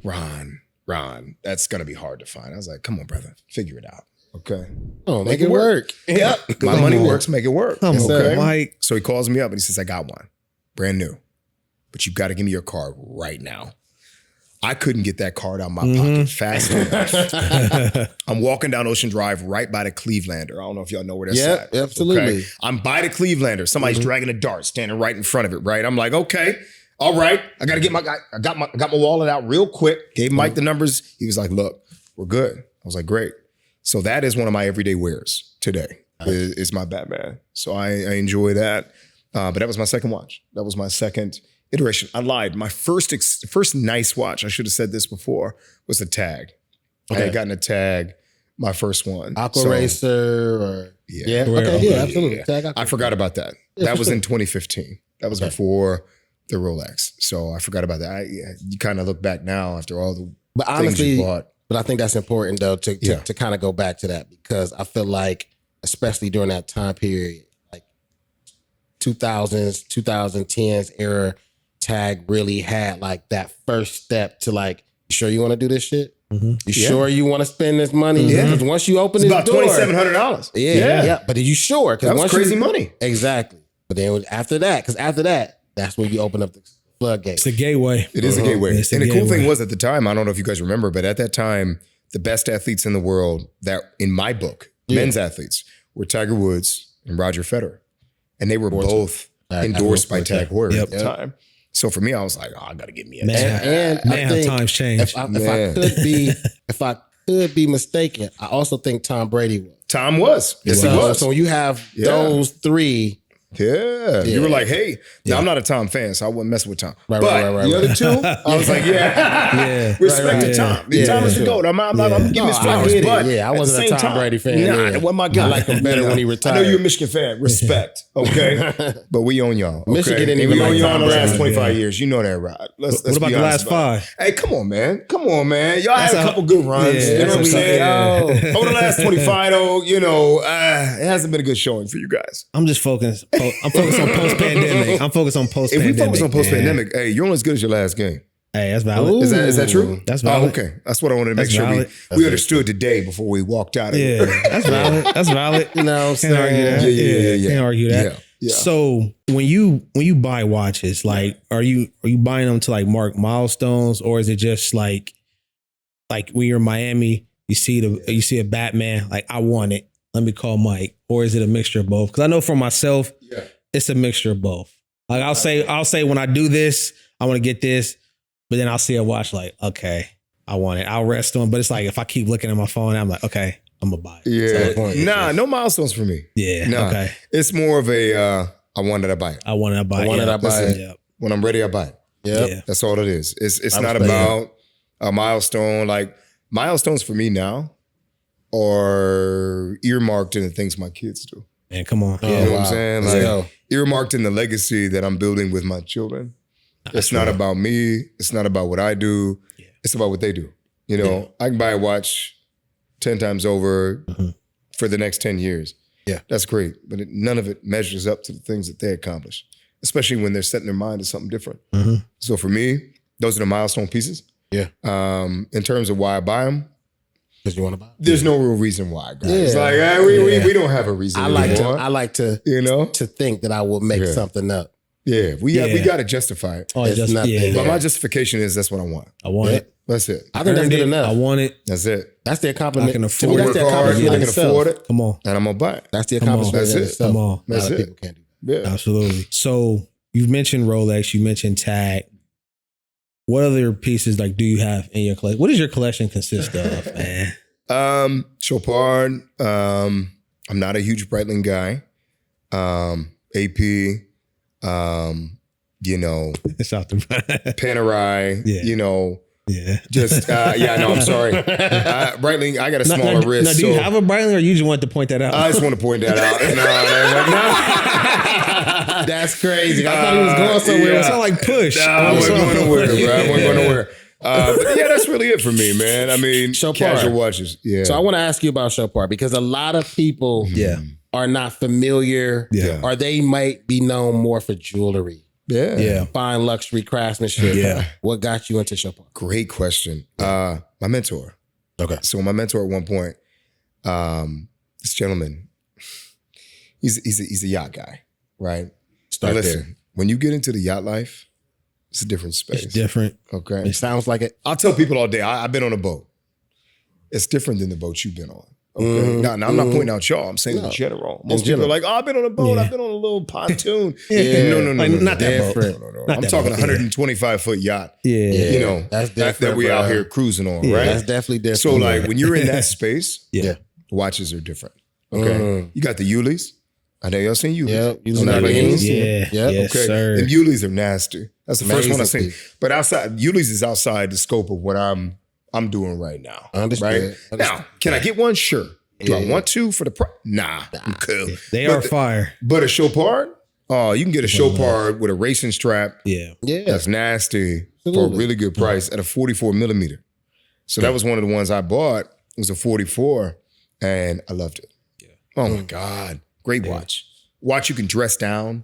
Speaker 2: Ron, that's gonna be hard to find. I was like, come on, brother, figure it out. Okay.
Speaker 3: Oh, make it work.
Speaker 2: Yep. My money works, make it work.
Speaker 1: Come on,
Speaker 2: Okay.
Speaker 1: Mike.
Speaker 2: So he calls me up and he says, I got one. Brand new. But you gotta give me your card right now. I couldn't get that card out of my pocket fast enough. I'm walking down Ocean Drive right by the Clevelander. I don't know if y'all know where that's
Speaker 3: Yep,
Speaker 2: at.
Speaker 3: absolutely.
Speaker 2: Okay? I'm by the Clevelander. Somebody's dragging a dart, standing right in front of it, right? I'm like, okay, all right. I gotta get I got my wallet out real quick. Gave Mike the numbers. He was like, look, we're good. I was like, great. So that is one of my everyday wears today. Is my Batman. So I enjoy that. But that was my second watch. That was my second iteration. I lied. My first nice watch, I should have said this before, was a Tag. I had gotten a Tag, my first one.
Speaker 3: Aqua
Speaker 2: So,
Speaker 3: Racer or
Speaker 2: Yeah.
Speaker 3: Okay,
Speaker 1: Yeah,
Speaker 3: yeah, absolutely.
Speaker 2: yeah.
Speaker 3: Tag Aqua.
Speaker 2: I forgot about that. That was in 2015. That was before the Rolex. So I forgot about that. You kind of look back now after all the
Speaker 3: But
Speaker 2: things
Speaker 3: honestly,
Speaker 2: you bought.
Speaker 3: but I think that's important though to kind of go back to that because I feel like, especially during that time period, like 2000s, 2010s era, Tag really had like that first step to like, you sure you want to do this shit? You sure you want to spend this money?
Speaker 2: Yeah.
Speaker 3: Because once you open
Speaker 2: It's
Speaker 3: this
Speaker 2: about
Speaker 3: door,
Speaker 2: $2,700.
Speaker 3: yeah. But are you sure?
Speaker 2: That was
Speaker 3: once
Speaker 2: crazy money.
Speaker 3: Exactly. But then after that, that's when you open up the floodgates.
Speaker 1: It's a gateway.
Speaker 2: It is a gateway.
Speaker 1: It's a
Speaker 2: And the cool
Speaker 1: gateway.
Speaker 2: thing was at the time, I don't know if you guys remember, but at that time, the best athletes in the world that in my book, men's athletes, were Tiger Woods and Roger Federer. And they were both endorsed by Tag Heuer at the time. So for me, I was like, oh, I got to get me a Tag.
Speaker 3: And I
Speaker 1: Man, how
Speaker 3: think
Speaker 1: times change.
Speaker 3: if I could be mistaken, I also think Tom Brady was.
Speaker 2: Tom was. Yes, he was.
Speaker 3: So when you have those three,
Speaker 2: Yeah. You were like, hey, now I'm not a Tom fan, so I wouldn't mess with Tom.
Speaker 3: Right,
Speaker 2: but
Speaker 3: right.
Speaker 2: the other two, I was like,
Speaker 1: Yeah.
Speaker 2: respect to
Speaker 3: Right.
Speaker 2: Tom.
Speaker 3: Yeah.
Speaker 2: Tom is the
Speaker 3: Yeah.
Speaker 2: GOAT. I'm giving his
Speaker 3: I
Speaker 2: flowers,
Speaker 3: get it.
Speaker 2: but
Speaker 3: Yeah, I
Speaker 2: at
Speaker 3: wasn't
Speaker 2: the
Speaker 3: a
Speaker 2: same
Speaker 3: Tom
Speaker 2: time,
Speaker 3: Brady fan.
Speaker 2: Nah,
Speaker 3: Yeah.
Speaker 2: that wasn't my guy.
Speaker 3: I liked him better when he retired.
Speaker 2: I know you're a Michigan fan. Respect, okay? But we own y'all. Okay?
Speaker 3: Michigan didn't
Speaker 2: And
Speaker 3: even
Speaker 2: we own
Speaker 3: like
Speaker 2: y'all
Speaker 3: Tom
Speaker 2: in the last
Speaker 3: Brady.
Speaker 2: 25 years. You know that, right? Let's
Speaker 1: What about
Speaker 2: be
Speaker 1: the
Speaker 2: honest
Speaker 1: last
Speaker 2: about it.
Speaker 1: 5?
Speaker 2: Hey, come on, man. Y'all had a couple good runs.
Speaker 1: Yeah,
Speaker 2: you know
Speaker 1: that's
Speaker 2: what I'm
Speaker 1: what I'm
Speaker 2: saying? Over the last 25, though, it hasn't been a good showing for you guys.
Speaker 1: I'm just focused. I'm focused on post-pandemic. I'm focused on
Speaker 2: If
Speaker 1: post-pandemic.
Speaker 2: we focus on
Speaker 1: man.
Speaker 2: post-pandemic, hey, you're only as good as your last game.
Speaker 1: Hey, that's valid.
Speaker 2: Is that true?
Speaker 1: That's valid.
Speaker 2: Oh, okay. That's what I wanted to make
Speaker 1: That's
Speaker 2: sure
Speaker 1: valid.
Speaker 2: we understood today before we walked out of
Speaker 1: Yeah,
Speaker 2: here.
Speaker 1: that's valid. That's valid.
Speaker 3: You know what I'm
Speaker 1: Can't argue that.
Speaker 3: saying?
Speaker 2: Yeah.
Speaker 1: Can't argue that.
Speaker 2: Yeah.
Speaker 1: So when you buy watches, like, are you buying them to like mark milestones, or is it just like when you're in Miami, you see a Batman, like, I want it, let me call Mike, or is it a mixture of both? Because I know for myself, it's a mixture of both. Like I'll say when I do this, I want to get this, but then I'll see a watch like, okay, I want it. I'll rest on, but it's like if I keep looking at my phone, I'm like, okay, I'm gonna buy it.
Speaker 2: Yeah. No milestones for me.
Speaker 1: Yeah.
Speaker 2: Nah.
Speaker 1: Okay.
Speaker 2: It's more of a, I want it, I buy it.
Speaker 1: I want it, I buy it.
Speaker 3: I want it, I buy it.
Speaker 1: Yep.
Speaker 2: When I'm ready, I buy it.
Speaker 3: Yep.
Speaker 1: Yeah.
Speaker 2: That's all it is. It's
Speaker 3: I
Speaker 2: not
Speaker 3: respect
Speaker 2: about a milestone. Like milestones for me now are earmarked in the things my kids do.
Speaker 1: Man, come on.
Speaker 3: Oh,
Speaker 2: You know
Speaker 3: wow.
Speaker 2: what I'm saying?
Speaker 3: Let's
Speaker 2: Like
Speaker 3: go.
Speaker 2: earmarked in the legacy that I'm building with my children. It's not about me. It's not about what I do.
Speaker 1: Yeah.
Speaker 2: It's about what they do. You know, I can buy a watch 10 times over for the next 10 years.
Speaker 3: Yeah.
Speaker 2: That's great. But none of it measures up to the things that they accomplish, especially when they're setting their mind to something different. So for me, those are the milestone pieces.
Speaker 3: Yeah.
Speaker 2: In terms of why I buy them,
Speaker 3: Because you want to buy it.
Speaker 2: there's no real reason why, guys.
Speaker 3: Yeah.
Speaker 2: It's like, we don't have a reason
Speaker 3: I like
Speaker 2: anymore.
Speaker 3: to
Speaker 2: You know?
Speaker 3: to think that I will make something up.
Speaker 2: Yeah, we got to justify it.
Speaker 1: Oh,
Speaker 3: It's
Speaker 1: just
Speaker 3: nothing.
Speaker 1: yeah.
Speaker 2: But my justification is that's what I want.
Speaker 1: I want it.
Speaker 2: That's it.
Speaker 3: I think that's
Speaker 1: Earned
Speaker 3: good
Speaker 1: it.
Speaker 3: enough.
Speaker 1: I want it.
Speaker 2: That's it.
Speaker 3: That's the accomplishment.
Speaker 1: I can
Speaker 3: To
Speaker 1: afford
Speaker 3: me,
Speaker 1: it.
Speaker 3: that's the
Speaker 2: Work hard,
Speaker 3: accomplishment
Speaker 2: I
Speaker 3: in
Speaker 2: can
Speaker 3: itself.
Speaker 2: afford it,
Speaker 1: Come on.
Speaker 2: and I'm gonna buy it.
Speaker 3: That's the
Speaker 1: Come on.
Speaker 3: accomplishment in
Speaker 2: That's it.
Speaker 3: itself.
Speaker 1: Come on.
Speaker 3: A lot
Speaker 2: That's
Speaker 3: of
Speaker 2: it.
Speaker 3: people can't do that.
Speaker 2: Yeah.
Speaker 1: Absolutely. So you've mentioned Rolex, you mentioned Tag. What other pieces like do you have in your collection? What does your collection consist of, man?
Speaker 2: Chopard. I'm not a huge Breitling guy. AP. You know,
Speaker 1: It's out the
Speaker 2: Panerai.
Speaker 1: Yeah.
Speaker 2: You know,
Speaker 1: yeah.
Speaker 2: just no, I'm sorry. Breitling. I got a smaller wrist.
Speaker 1: Now, do you have a Breitling, or you just want to point that out?
Speaker 2: I just want to point that out. No.
Speaker 3: That's crazy. I thought he was going somewhere.
Speaker 1: It sounded like push.
Speaker 2: No, I wasn't going nowhere, bro. I wasn't going nowhere. But yeah, that's really it for me, man. I mean,
Speaker 3: Chopard.
Speaker 2: casual watches. Yeah.
Speaker 3: So I want to ask you about Chopard because a lot of people are not familiar
Speaker 1: Yeah.
Speaker 3: or they might be known more for jewelry,
Speaker 2: yeah.
Speaker 1: Yeah.
Speaker 3: fine luxury craftsmanship.
Speaker 1: Yeah.
Speaker 3: What got you into Chopard?
Speaker 2: Great question. My mentor.
Speaker 3: Okay.
Speaker 2: So my mentor at one point, this gentleman, he's a yacht guy, right?
Speaker 3: Start
Speaker 2: now listen,
Speaker 3: there.
Speaker 2: when you get into the yacht life, it's a different space.
Speaker 1: It's different.
Speaker 2: Okay.
Speaker 3: It sounds like it.
Speaker 2: I'll tell people all day, I've been on a boat. It's different than the boat you've been on. Okay. Now I'm not pointing out y'all. I'm saying in general. Most people are like, oh, I've been on a boat.
Speaker 1: Yeah.
Speaker 2: I've been on a little pontoon.
Speaker 3: Yeah.
Speaker 2: No.
Speaker 1: Like, not that boat.
Speaker 3: Different.
Speaker 2: No.
Speaker 1: Not
Speaker 2: I'm
Speaker 1: that
Speaker 2: talking
Speaker 1: boat,
Speaker 2: 125 foot yacht.
Speaker 1: Yeah.
Speaker 2: You know,
Speaker 3: That's different,
Speaker 2: that we out
Speaker 3: bro.
Speaker 2: here cruising on,
Speaker 1: Yeah.
Speaker 2: right?
Speaker 3: That's definitely different.
Speaker 2: So like when you're in that space,
Speaker 1: Yeah.
Speaker 2: watches are different. Okay. You got the Ulis. I know y'all seen Ulis.
Speaker 3: Yeah, Ulis
Speaker 2: On the
Speaker 3: magazines.
Speaker 2: magazines.
Speaker 1: Yeah.
Speaker 3: Yep.
Speaker 1: Yes,
Speaker 2: Okay.
Speaker 1: sir.
Speaker 2: And Ulis are nasty. That's the first one I
Speaker 3: Amazing
Speaker 2: seen. But outside, Ulis is outside the scope of what I'm doing right now.
Speaker 3: Understood.
Speaker 2: Right? Now, can I get one? Sure. Do I want to for the price? Nah, I'm cool.
Speaker 1: They
Speaker 2: But
Speaker 1: are fire.
Speaker 2: But a Chopard? Oh, you can get a Chopard with a racing strap.
Speaker 1: Yeah.
Speaker 3: Yeah.
Speaker 2: That's nasty for a
Speaker 3: Absolutely.
Speaker 2: really good price at a 44 millimeter. So that was one of the ones I bought. It was a 44 and I loved it. Yeah. Oh my God. Great watch. Watch you can dress down.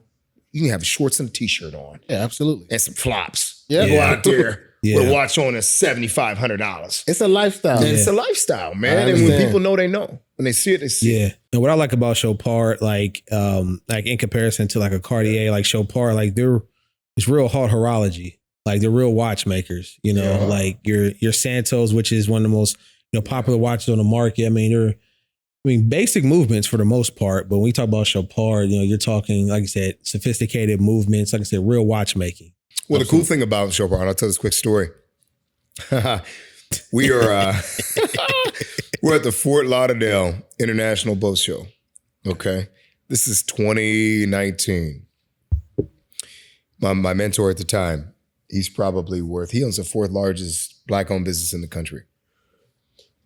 Speaker 2: You can have shorts and a t-shirt on
Speaker 3: Yeah, absolutely.
Speaker 2: and some flops.
Speaker 3: Yeah.
Speaker 2: Go out there
Speaker 1: Yeah.
Speaker 2: with a watch on that's $7,500.
Speaker 3: It's a lifestyle.
Speaker 2: And it's a lifestyle,
Speaker 3: I
Speaker 2: man. And when
Speaker 3: understand.
Speaker 2: people know, they know. When they see it, they see it.
Speaker 1: Yeah. And what I like about Chopard, like in comparison to like a Cartier, like Chopard, like it's real hard horology. Like they're real watchmakers, you know, like your Santos, which is one of the most, popular watches on the market. I mean, basic movements for the most part, but when we talk about Chopard, you're talking, like I said, sophisticated movements, like I said, real watchmaking.
Speaker 2: Well, the cool thing about Chopard, I'll tell this quick story. We are we're at the Fort Lauderdale International Boat Show. Okay. This is 2019. My mentor at the time, he owns the fourth largest Black-owned business in the country.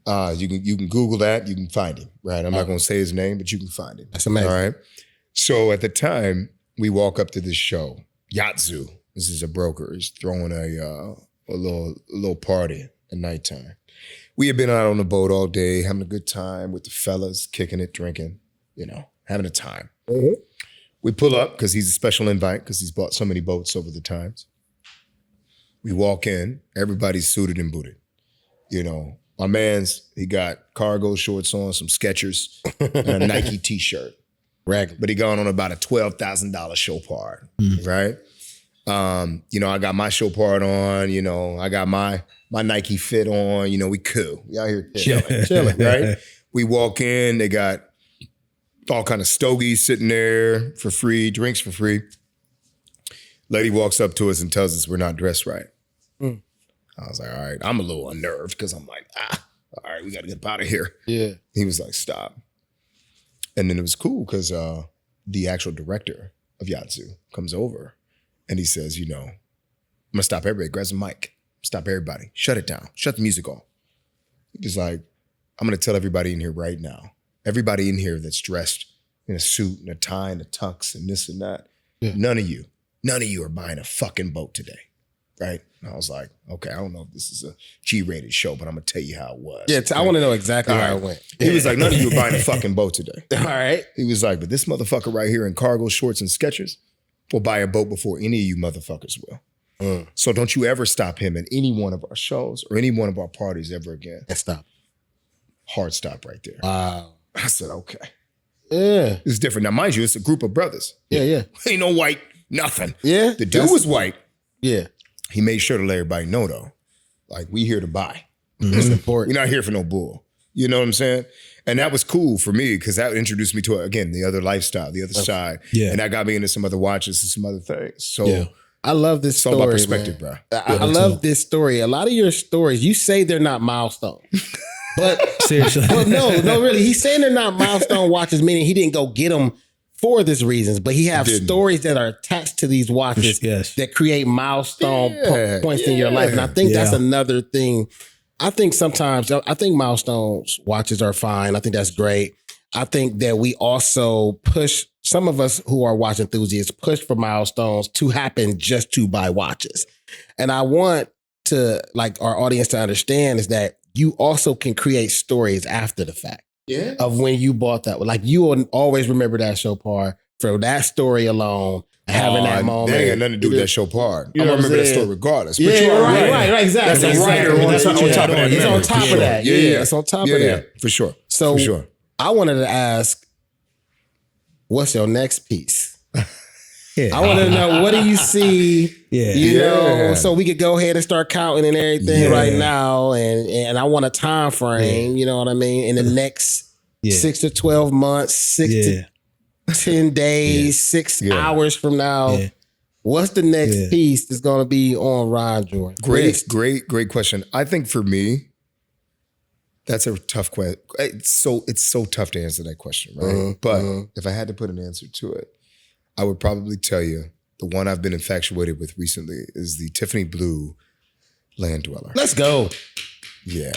Speaker 2: You can Google that, you can find him, right? I'm not gonna say his name, but you can find him.
Speaker 3: That's amazing.
Speaker 2: All right. So at the time, we walk up to this show, Yacht Zoo. This is a broker. He's throwing a little party at nighttime. We had been out on the boat all day, having a good time with the fellas, kicking it, drinking, having a time.
Speaker 3: Mm-hmm.
Speaker 2: We pull up because he's a special invite because he's bought so many boats over the times. We walk in, everybody's suited and booted. My man's, he got cargo shorts on, some Skechers, and a Nike t-shirt.
Speaker 3: Regular.
Speaker 2: But he gone on about a $12,000 Chopard, right? I got my Chopard on, I got my Nike fit on, we cool. We out here chilling, right? We walk in, they got all kind of stogies sitting there for free, drinks for free. Lady walks up to us and tells us we're not dressed right. I was like, all right, I'm a little unnerved because I'm like, All right, we got to get up out of here.
Speaker 3: Yeah.
Speaker 2: He was like, stop. And then it was cool because the actual director of Yacht Zoo comes over and he says, I'm going to stop everybody. Grabs a mic. Stop everybody. Shut it down. Shut the music off. He's like, I'm going to tell everybody in here right now. Everybody in here that's dressed in a suit and a tie and a tux and this and that. Yeah. None of you are buying a fucking boat today. Right? And I was like, okay, I don't know if this is a G-rated show, but I'm going to tell you how it was.
Speaker 3: Yeah, I want to know exactly how it went.
Speaker 2: He was like, none of you are buying a fucking boat today.
Speaker 3: All right.
Speaker 2: He was like, but this motherfucker right here in cargo shorts and Skechers will buy a boat before any of you motherfuckers will. So don't you ever stop him at any one of our shows or any one of our parties ever again.
Speaker 3: And stop.
Speaker 2: Hard stop right there.
Speaker 3: Wow.
Speaker 2: I said, okay.
Speaker 3: Yeah.
Speaker 2: It's different. Now, mind you, it's a group of brothers.
Speaker 3: Yeah.
Speaker 2: Ain't no white, nothing.
Speaker 3: Yeah.
Speaker 2: The dude was white.
Speaker 3: Yeah.
Speaker 2: He made sure to let everybody know, though, like, we here to buy.
Speaker 3: It's important.
Speaker 2: You're not here for no bull. You know what I'm saying? And that was cool for me because that introduced me to, again, the other lifestyle, the other side. Yeah. And that got me into some other watches and some other things. So
Speaker 3: I love this story.
Speaker 2: It's all about perspective, bro.
Speaker 3: I love this story. A lot of your stories, you say they're not milestones. But
Speaker 1: seriously.
Speaker 3: But no, really. He's saying they're not milestone watches, meaning he didn't go get them for these reasons, but he have stories that are attached to these watches that create milestone points in your life. And I think that's another thing. I think milestones watches are fine. I think that's great. I think that we also push, some of us who are watch enthusiasts push for milestones to happen just to buy watches. And I want to, like, our audience to understand is that you also can create stories after the fact of when you bought that. Like, you will always remember that Chopard for that story alone, having that moment.
Speaker 2: That ain't got nothing to do with that Chopard. I'm gonna remember that story regardless. But
Speaker 3: yeah, right, exactly.
Speaker 2: That's a writer. That's on top of that.
Speaker 3: It's on top of that. Yeah, it's on top of that.
Speaker 2: Yeah, for sure.
Speaker 3: So
Speaker 2: for sure.
Speaker 3: I wanted to ask, what's your next piece? I want to know, what do you see? You know, so we could go ahead and start counting and everything right now. And I want a time frame, you know what I mean? In the next 6 to 12 months, 6 to 10 days, 6 hours from now. What's the next piece that's going to be on Ron Jordan?
Speaker 2: Great question. I think for me, that's a tough question. It's so tough to answer that question, right? But if I had to put an answer to it, I would probably tell you the one I've been infatuated with recently is the Tiffany Blue Land Dweller.
Speaker 3: Let's go.
Speaker 2: Yeah.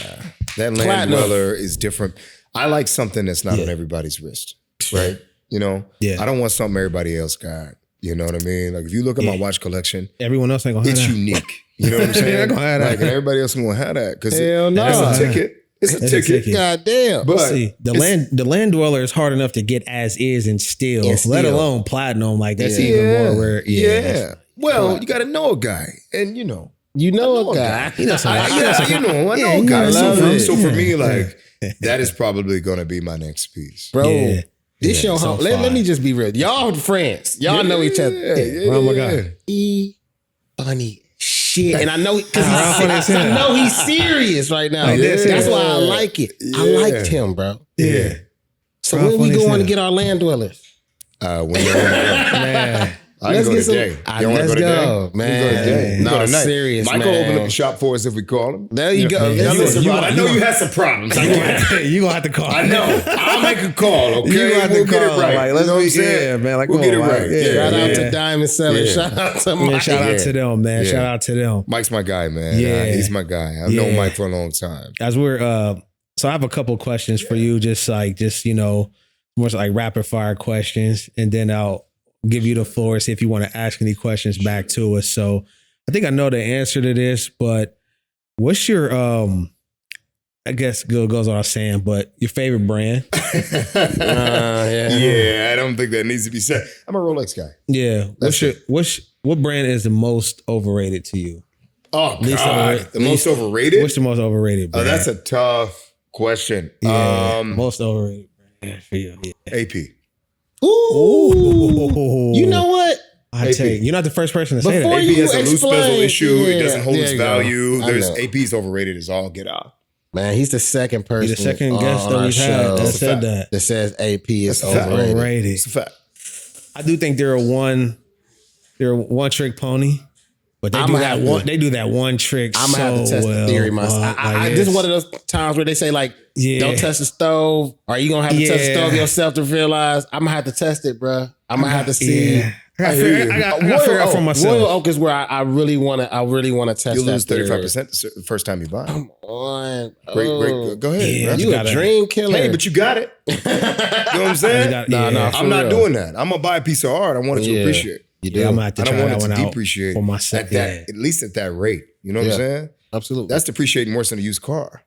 Speaker 2: That Land Dweller is different. I like something that's not on everybody's wrist, right? You know? Yeah. I don't want something everybody else got. You know what I mean? Like, if you look at my watch collection,
Speaker 1: everyone else ain't gonna have that.
Speaker 2: It's unique. You know what I'm saying?
Speaker 1: Gonna have that.
Speaker 2: Like, and everybody else ain't gonna have that. Because
Speaker 3: that's
Speaker 2: a ticket. It's a ticket.
Speaker 3: God damn.
Speaker 1: But see, the land dweller is hard enough to get as is and still, let alone platinum. Like, that's even more rare.
Speaker 2: Yeah. Well, you got to know a guy, and you know
Speaker 3: a guy.
Speaker 1: I know
Speaker 2: a guy. So for me, like, that is probably going to be my next piece,
Speaker 3: bro. This your home. Let me just be real. Y'all friends. Y'all know each other.
Speaker 1: Oh my God.
Speaker 3: Funny shit. And I know he's serious right now. That's why I like it. I liked him, bro.
Speaker 2: Yeah.
Speaker 3: So when we going to get our land dwellers?
Speaker 2: When man.
Speaker 3: Let's get some. Let's go,
Speaker 2: man.
Speaker 3: No, serious,
Speaker 2: Michael opened up the shop for us if we call him.
Speaker 3: There you go.
Speaker 2: I know you had some problems.
Speaker 1: You gonna have to call.
Speaker 2: I know. I'll make a call. Okay,
Speaker 1: you have to
Speaker 2: we'll
Speaker 1: call.
Speaker 2: get it right.
Speaker 1: Like, let's be man. Like,
Speaker 2: we'll get it right.
Speaker 3: Shout out to Diamond Seller. Shout out to Mike.
Speaker 1: Shout out to them, man. Shout out to them.
Speaker 2: Mike's my guy, man. Yeah, he's my guy. I've known Mike for a long time.
Speaker 1: As we're so I have a couple questions for you, just more like rapid fire questions, and then I'll give you the floor, see if you want to ask any questions back to us. So I think I know the answer to this, but what's your, I guess it goes without saying, but your favorite brand?
Speaker 2: Yeah, I don't think that needs to be said. I'm a Rolex guy.
Speaker 1: Yeah. What brand is the most overrated to you?
Speaker 2: Oh, God. The most overrated?
Speaker 1: What's the most overrated brand?
Speaker 2: Oh, that's a tough question.
Speaker 1: Yeah, most overrated brand for you. Yeah.
Speaker 2: AP.
Speaker 3: Ooh. You know what?
Speaker 1: I tell you, you're not the first person to say that.
Speaker 2: AP has a loose bezel issue. It doesn't hold its value. AP's overrated as all get out.
Speaker 3: Man, he's the second person.
Speaker 1: He's the second guest that we've had that said that.
Speaker 3: That says AP is overrated.
Speaker 2: It's a fact.
Speaker 1: I do think they're a one trick pony, But they do that one trick.
Speaker 3: I'm gonna have to test the theory myself. This is one of those times where they say like, don't touch the stove. Are you gonna have to touch the stove yourself to realize? I'm gonna have to test it, bro. I'm gonna have to see.
Speaker 1: I got to figure out for myself.
Speaker 3: Royal Oak is where I really want to test.
Speaker 2: You
Speaker 3: that
Speaker 2: lose 35% the first time you buy.
Speaker 3: Come on,
Speaker 2: Great. Go ahead.
Speaker 1: Yeah,
Speaker 3: you a dream killer.
Speaker 2: Hey, but you got it. You know what I'm saying?
Speaker 3: No,
Speaker 2: I'm not doing that. I'm gonna buy a piece of art. I want it to appreciate.
Speaker 3: You do.
Speaker 1: I'm gonna have to
Speaker 2: I
Speaker 1: try
Speaker 2: don't
Speaker 1: that
Speaker 2: want it
Speaker 1: one
Speaker 2: to
Speaker 1: out
Speaker 2: depreciate
Speaker 1: for myself.
Speaker 2: at least at that rate. You know what I'm saying?
Speaker 3: Absolutely.
Speaker 2: That's depreciating worse than a used car.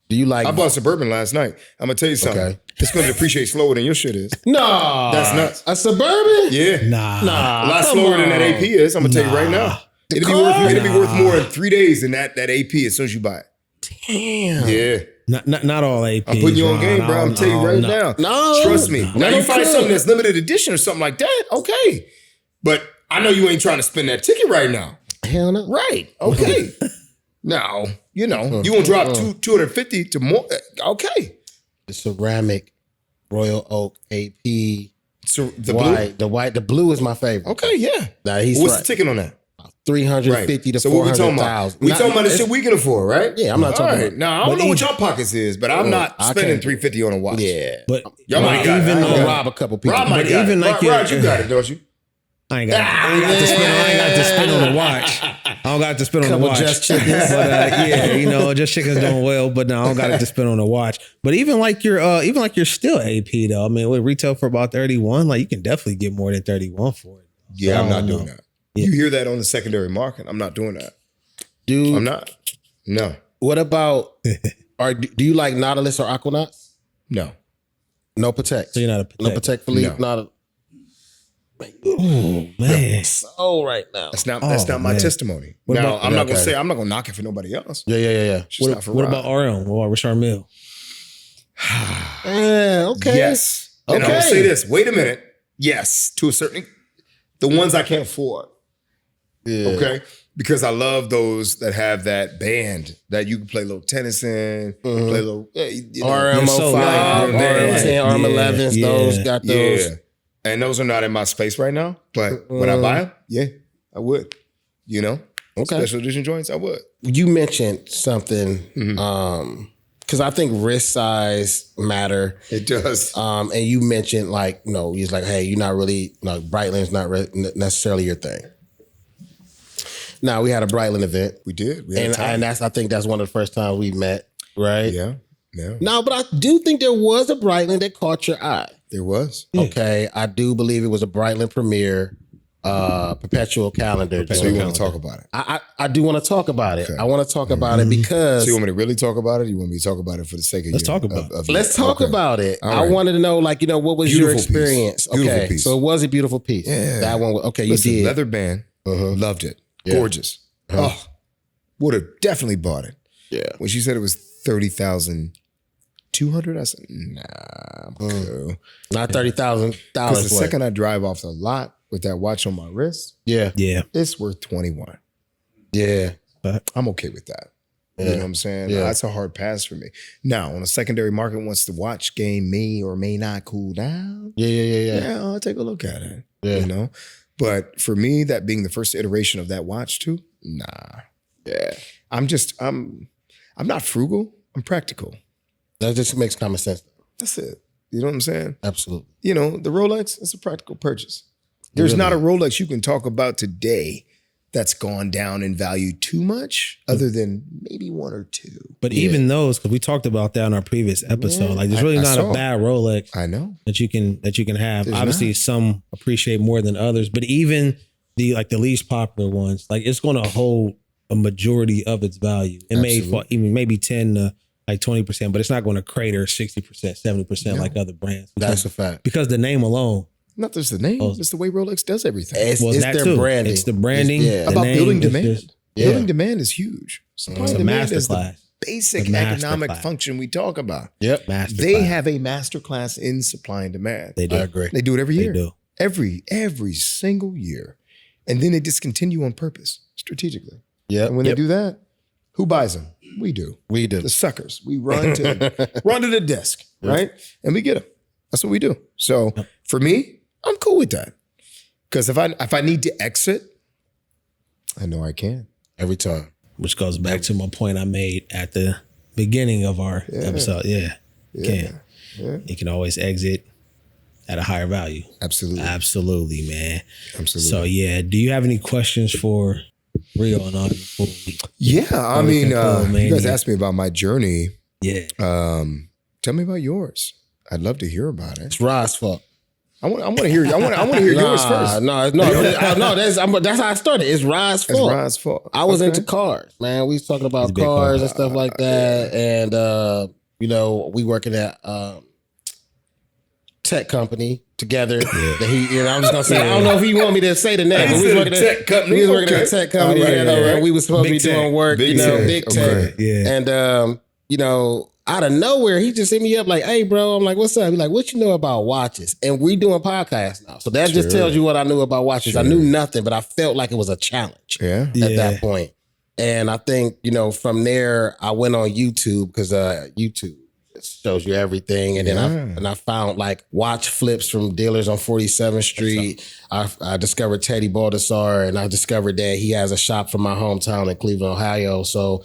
Speaker 3: Do you like?
Speaker 2: I bought a Suburban last night. I'm gonna tell you something.
Speaker 3: Okay.
Speaker 2: It's gonna depreciate slower than your shit is.
Speaker 3: No,
Speaker 2: That's nuts.
Speaker 3: A Suburban?
Speaker 2: Yeah.
Speaker 1: Nah.
Speaker 2: A lot slower than that AP is. I'm gonna tell you right now. It'll be worth more in 3 days than that AP as soon as you buy it.
Speaker 3: Damn.
Speaker 2: Yeah.
Speaker 1: Not all AP.
Speaker 2: I'm putting you on game, bro. I'm telling you right now.
Speaker 3: No.
Speaker 2: Trust me. Now you find something that's limited edition or something like that, okay. But I know you ain't trying to spend that ticket right now.
Speaker 3: Hell no.
Speaker 2: Right. Okay. Now, you gonna drop 250 to more. Okay.
Speaker 3: The ceramic Royal Oak AP.
Speaker 2: So the
Speaker 3: white, the blue is my favorite.
Speaker 2: Okay, yeah.
Speaker 3: Nah, he's
Speaker 2: What's
Speaker 3: right.
Speaker 2: the ticket on that?
Speaker 3: 350 to
Speaker 2: So what we talking about?
Speaker 3: 400,000.
Speaker 2: We talking about the shit we can afford, right?
Speaker 3: Yeah, I'm not talking
Speaker 2: All right.
Speaker 3: about.
Speaker 2: Now I don't know what your pockets is, but I'm not
Speaker 3: I
Speaker 2: spending
Speaker 3: can't.
Speaker 2: 350 on a watch.
Speaker 3: Yeah,
Speaker 1: But
Speaker 2: Y'all might got
Speaker 1: even
Speaker 2: it.
Speaker 3: I'm gonna rob a couple people.
Speaker 2: Rob might
Speaker 1: But
Speaker 2: got
Speaker 1: even
Speaker 2: it.
Speaker 1: like
Speaker 2: Rod, you got it, don't you?
Speaker 1: I ain't got to spend on a watch. I don't got to spend on a
Speaker 3: Couple
Speaker 1: watch.
Speaker 3: Just Chickens.
Speaker 1: But Just Chicken's doing well, but no, I don't got to spend on a watch. But even like your still AP though. I mean, with retail for about 31, like you can definitely get more than 31 for it.
Speaker 2: Yeah,
Speaker 1: So
Speaker 2: I'm
Speaker 1: I
Speaker 2: not
Speaker 1: don't
Speaker 2: doing
Speaker 1: know.
Speaker 2: that. You hear that on the secondary market. I'm not doing that.
Speaker 3: Dude,
Speaker 2: I'm not. No.
Speaker 3: what about? Do you like Nautilus or Aquanauts?
Speaker 2: No.
Speaker 3: No Protect.
Speaker 1: So you're not a
Speaker 3: No Protect Philippe.
Speaker 2: No.
Speaker 1: Oh man.
Speaker 3: So right now.
Speaker 2: That's not my testimony. Now, I'm not gonna knock it for nobody else.
Speaker 3: Yeah.
Speaker 2: It's just not for
Speaker 1: What
Speaker 2: Rod.
Speaker 1: about RM? Or Richard Mill?
Speaker 3: Okay.
Speaker 2: Yes. And I'm gonna say this. Wait a minute. Yes, to a certain, the ones I can't afford.
Speaker 3: Yeah.
Speaker 2: Okay. Because I love those that have that band that you can play a little tennis in, play a little
Speaker 3: RM05, RM10, RM11s, those got those.
Speaker 2: Yeah. And those are not in my space right now. But when I buy them, yeah, I would. Special edition joints, I would.
Speaker 3: You mentioned something, because I think wrist size matter.
Speaker 2: It does.
Speaker 3: And you mentioned he's like, hey, you're not really, Breitling's not necessarily your thing. Now, we had a Breitling event.
Speaker 2: We did.
Speaker 3: And I think that's one of the first times we met, right?
Speaker 2: Yeah.
Speaker 3: No, but I do think there was a Breitling that caught your eye.
Speaker 2: There was.
Speaker 3: Okay. I do believe it was a Breitling Premier perpetual calendar.
Speaker 2: So you want to talk about it?
Speaker 3: I do want to talk about it. Okay. I want to talk about it because...
Speaker 2: So you want me to really talk about it? Or you want me to talk about it for the sake of
Speaker 1: Let's talk about it.
Speaker 3: Let's talk about it. Right. I wanted to know, what was your experience?
Speaker 2: Beautiful piece.
Speaker 3: So it was a beautiful piece.
Speaker 2: Yeah.
Speaker 3: That one,
Speaker 2: Listen,
Speaker 3: you did.
Speaker 2: Leather band. Loved it. Yeah. Gorgeous. Oh, would have definitely bought it.
Speaker 3: Yeah.
Speaker 2: When she said it was 30,200, I said, nah, I'm cool.
Speaker 3: Not $30,000.
Speaker 2: Because the second I drive off the lot with that watch on my wrist, it's worth 21.
Speaker 3: Yeah.
Speaker 2: I'm okay with that. Yeah. You know what I'm saying?
Speaker 3: Yeah.
Speaker 2: That's a hard pass for me. Now, on a secondary market, once the watch game may or may not cool down, yeah, I'll take a look at it. Yeah. But for me, that being the first iteration of that watch too, nah. Yeah. I'm not frugal. I'm practical.
Speaker 3: That just makes common sense.
Speaker 2: That's it. You know what I'm saying?
Speaker 3: Absolutely.
Speaker 2: The Rolex, it's a practical purchase. There's not a Rolex you can talk about today that's gone down in value too much, other than maybe one or two.
Speaker 1: But even those, because we talked about that in our previous episode, there's really not a bad Rolex.
Speaker 2: I know
Speaker 1: that you can have.
Speaker 2: There's
Speaker 1: Obviously, some appreciate more than others, but even the least popular ones, it's going to hold a majority of its value. It may fall even maybe 10 to 20%, but it's not going to crater 60%, 70% like other brands.
Speaker 3: That's a fact.
Speaker 1: Because the name alone.
Speaker 2: Not just the name, it's the way Rolex does everything.
Speaker 3: It's their branding.
Speaker 1: It's the branding.
Speaker 2: About building demand. Building demand is huge. Supply and demand is the basic economic function we talk about.
Speaker 3: Yep.
Speaker 2: They have a masterclass in supply and demand.
Speaker 1: They do.
Speaker 3: I agree.
Speaker 2: They do it every year.
Speaker 1: They do.
Speaker 2: Every single year. And then they discontinue on purpose, strategically.
Speaker 3: Yeah.
Speaker 2: And when they do that, who buys them? We do.
Speaker 3: We do.
Speaker 2: The suckers. We run to the desk, right? And we get them. That's what we do. So for me, I'm cool with that. Because if I need to exit, I know I can.
Speaker 3: Every time.
Speaker 1: Which goes back to my point I made at the beginning of our episode. Yeah. Can. Yeah. You can always exit at a higher value.
Speaker 2: Absolutely.
Speaker 1: Absolutely, man.
Speaker 2: Absolutely.
Speaker 1: So yeah, do you have any questions for Rio and I?
Speaker 2: Yeah, I mean, you guys asked me about my journey.
Speaker 1: Yeah.
Speaker 2: Tell me about yours. I'd love to hear about it.
Speaker 3: It's raw as fuck.
Speaker 2: I want to hear. I want to hear yours first.
Speaker 3: That's how I started. It's raw as fuck.
Speaker 2: It's raw as fuck.
Speaker 3: I was into cars, man. We was talking about cars and stuff like that, and we working at tech company together. Yeah. I was gonna say, I don't know if he want me to say the name, but we was working at tech company. We was working at a tech company, and we was supposed to be doing work, big tech.
Speaker 2: Okay.
Speaker 3: Yeah. And out of nowhere, he just hit me up like, "Hey, bro." I'm like, "What's up?" He's like, "What you know about watches?" And we doing podcasts now, so that just tells you what I knew about watches. I knew nothing, but I felt like it was a challenge at that point. And I think from there, I went on YouTube because YouTube shows you everything, and then I found like watch flips from dealers on 47th Street. I discovered Teddy Baldassar, and I discovered that he has a shop from my hometown in Cleveland, Ohio. So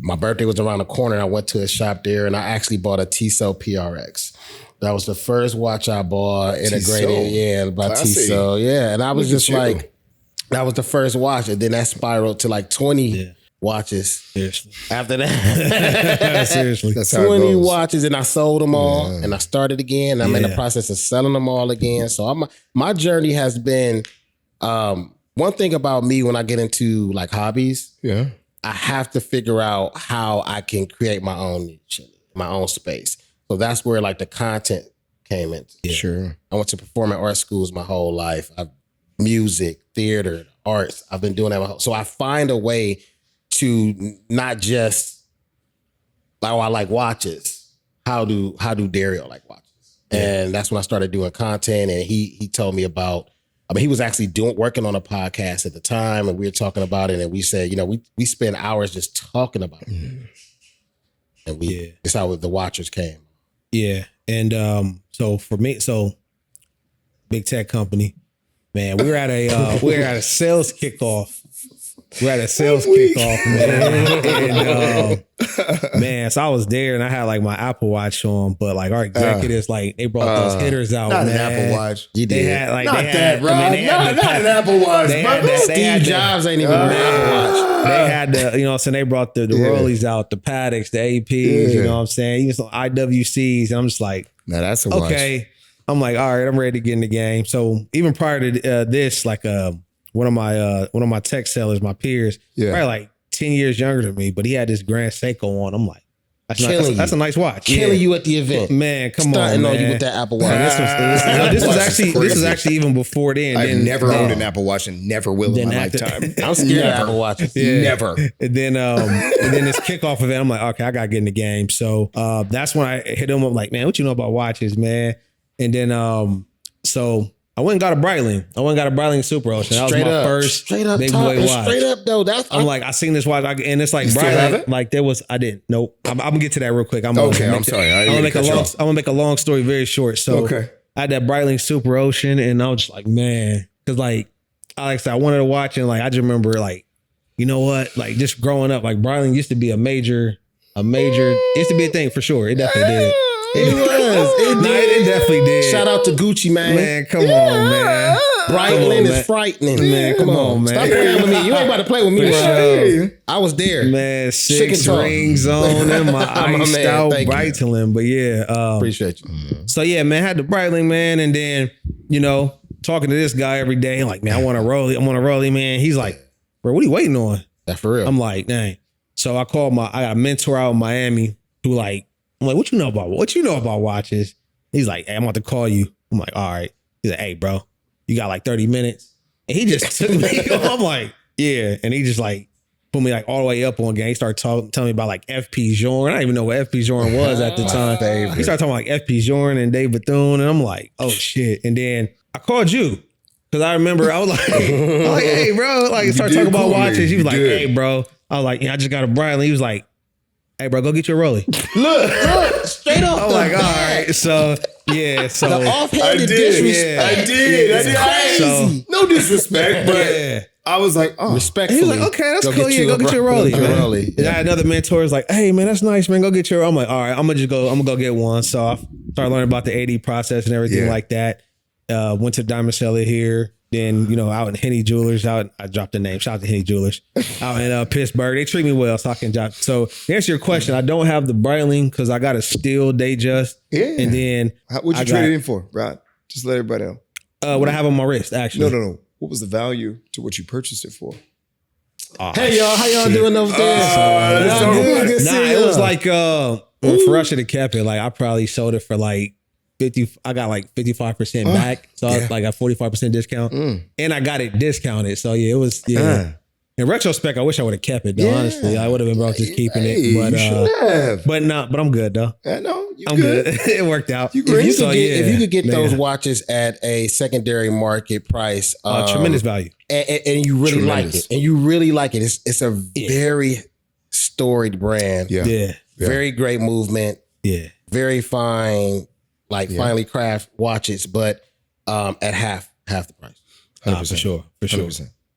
Speaker 3: my birthday was around the corner, and I went to his shop there, and I actually bought a Tissot PRX. That was the first watch I bought, integrated, by Tissot. Yeah, and I was just like, that was the first watch, and then that spiraled to like 20 watches.
Speaker 1: Seriously.
Speaker 3: After that.
Speaker 1: Seriously.
Speaker 2: That's how
Speaker 3: 20
Speaker 2: it goes.
Speaker 3: watches, and I sold them all, and I started again. I'm in the process of selling them all again. So my journey has been, one thing about me when I get into like hobbies, I have to figure out how I can create my own niche, my own space. So that's where like the content came in.
Speaker 2: Yeah. Sure.
Speaker 3: I went to performing art schools my whole life. Music, theater, arts. I've been doing that. So I find a way to not just I like watches. How do Dario like watches? And that's when I started doing content. And he told me about. He was actually working on a podcast at the time, and we were talking about it. And we said, we spend hours just talking about it. And it's how the watchers came.
Speaker 1: Yeah, and so for me, big tech company, man. We were at a sales kickoff. We're at a sales kickoff, man. And man, so I was there, and I had like my Apple Watch on, but like our executives, like they brought those hitters out,
Speaker 2: not
Speaker 1: man.
Speaker 2: An Apple Watch.
Speaker 1: They had like
Speaker 2: not that, bro. Not an Apple Watch, bro.
Speaker 3: Steve Jobs ain't even wearing an Apple Watch.
Speaker 1: They had the, so they brought the Rollies out, the Patek's, the APs, you know what I'm saying? Even some IWCs, and I'm just like,
Speaker 2: now that's a watch.
Speaker 1: Okay. I'm like, all right, I'm ready to get in the game. So even prior to this, like one of my tech sellers, my peers, probably like 10 years younger than me, but he had this Grand Seiko on. I'm like, that's a nice watch.
Speaker 3: Killing you at the event.
Speaker 1: Man, come
Speaker 3: Starting
Speaker 1: on,
Speaker 3: on you with that Apple Watch.
Speaker 1: This was actually even before then.
Speaker 2: I've never owned an Apple Watch and never will in my lifetime.
Speaker 3: I'm scared of Apple Watches.
Speaker 1: Yeah.
Speaker 2: Never.
Speaker 1: And then this kickoff event, I'm like, okay, I gotta get in the game. So that's when I hit him up like, man, what you know about watches, man? And then so I went and got a Breitling. Super Ocean. That was my first big boy watch.
Speaker 3: Straight up though.
Speaker 1: I seen this watch, and it's like Breitling. Like there was, I didn't. Nope. I'm gonna get to that real quick. I'm
Speaker 2: sorry.
Speaker 1: I'm gonna make a long story very short. So I had that Breitling Super Ocean, and I was just like, man, because like I wanted to watch, and like I just remember like, you know what, like just growing up, like Breitling used to be a major, used to be a thing for sure. It definitely did. It definitely did.
Speaker 3: Shout out to Gucci, man.
Speaker 1: Man, come on, man.
Speaker 3: Breitling is frightening.
Speaker 1: Man, come on, man.
Speaker 3: Stop playing with me. You ain't about to play with me, bro. I was there.
Speaker 1: Man, 6 rings on and my iced out Breitling. But yeah.
Speaker 3: Appreciate you.
Speaker 1: So yeah, man, had the Breitling, man. And then, talking to this guy every day, like, man, I want a Rollie, man. He's like, bro, what are you waiting on?
Speaker 3: That's for real.
Speaker 1: I'm like, dang. So I got a mentor out in Miami who like, I'm like, what you know about watches? He's like, hey, I'm about to call you. I'm like, all right. He's like, hey, bro, you got like 30 minutes? And he just took me. I'm like, yeah. And he just like put me like all the way up on game. He started telling me about like FP Journe. I didn't even know what FP Journe was at the time. He started talking like FP Journe and Dave Bethune. And I'm like, oh shit. And then I called you. Cause I remember I was like, hey, bro. Like, started talking about watches. He was like, hey, bro. I was like, yeah, I just got a Breitling. He was like, hey, bro, go get your Rollie.
Speaker 3: Look, straight up.
Speaker 1: I'm like, all right. So, yeah. So
Speaker 3: the offhanded disrespect.
Speaker 2: I did.
Speaker 3: It's crazy.
Speaker 2: No disrespect, but I was like, oh.
Speaker 3: Respectfully.
Speaker 1: He was like, okay, that's cool. Yeah, go get your Rollie, man.
Speaker 3: Rollie.
Speaker 1: And I had another mentor was like, hey, man, that's nice, man. Go get your. I'm like, all right, I'm gonna go get one. So I started learning about the AD process and everything like that. Went to Diamond Seller here. Then, out in Henny Jewelers, I dropped the name. Shout out to Henny Jewelers out in Pittsburgh. They treat me well, so I can drop. So to answer your question, I don't have the Breitling because I got a steel Datejust.
Speaker 2: Yeah.
Speaker 1: And then
Speaker 2: what'd you trade it in for, Rod? Just let everybody know.
Speaker 1: What I have on my wrist, actually.
Speaker 2: No. What was the value to what you purchased it for?
Speaker 3: Hey y'all, how y'all doing over there?
Speaker 1: It was like for us to kept it, like I probably sold it for like 50. I got like 55% back, so I was like a 45% discount, and I got it discounted. So yeah, it was In retrospect, I wish I would have kept it though. Yeah. Honestly, I would have been about just keeping it, but I'm good though.
Speaker 2: I know
Speaker 1: I'm good. It worked out.
Speaker 3: If you could get those watches at a secondary market price,
Speaker 1: tremendous value,
Speaker 3: and you really like it, it's a very storied brand. Very great movement. Very fine, finely crafted watches, but at half the price.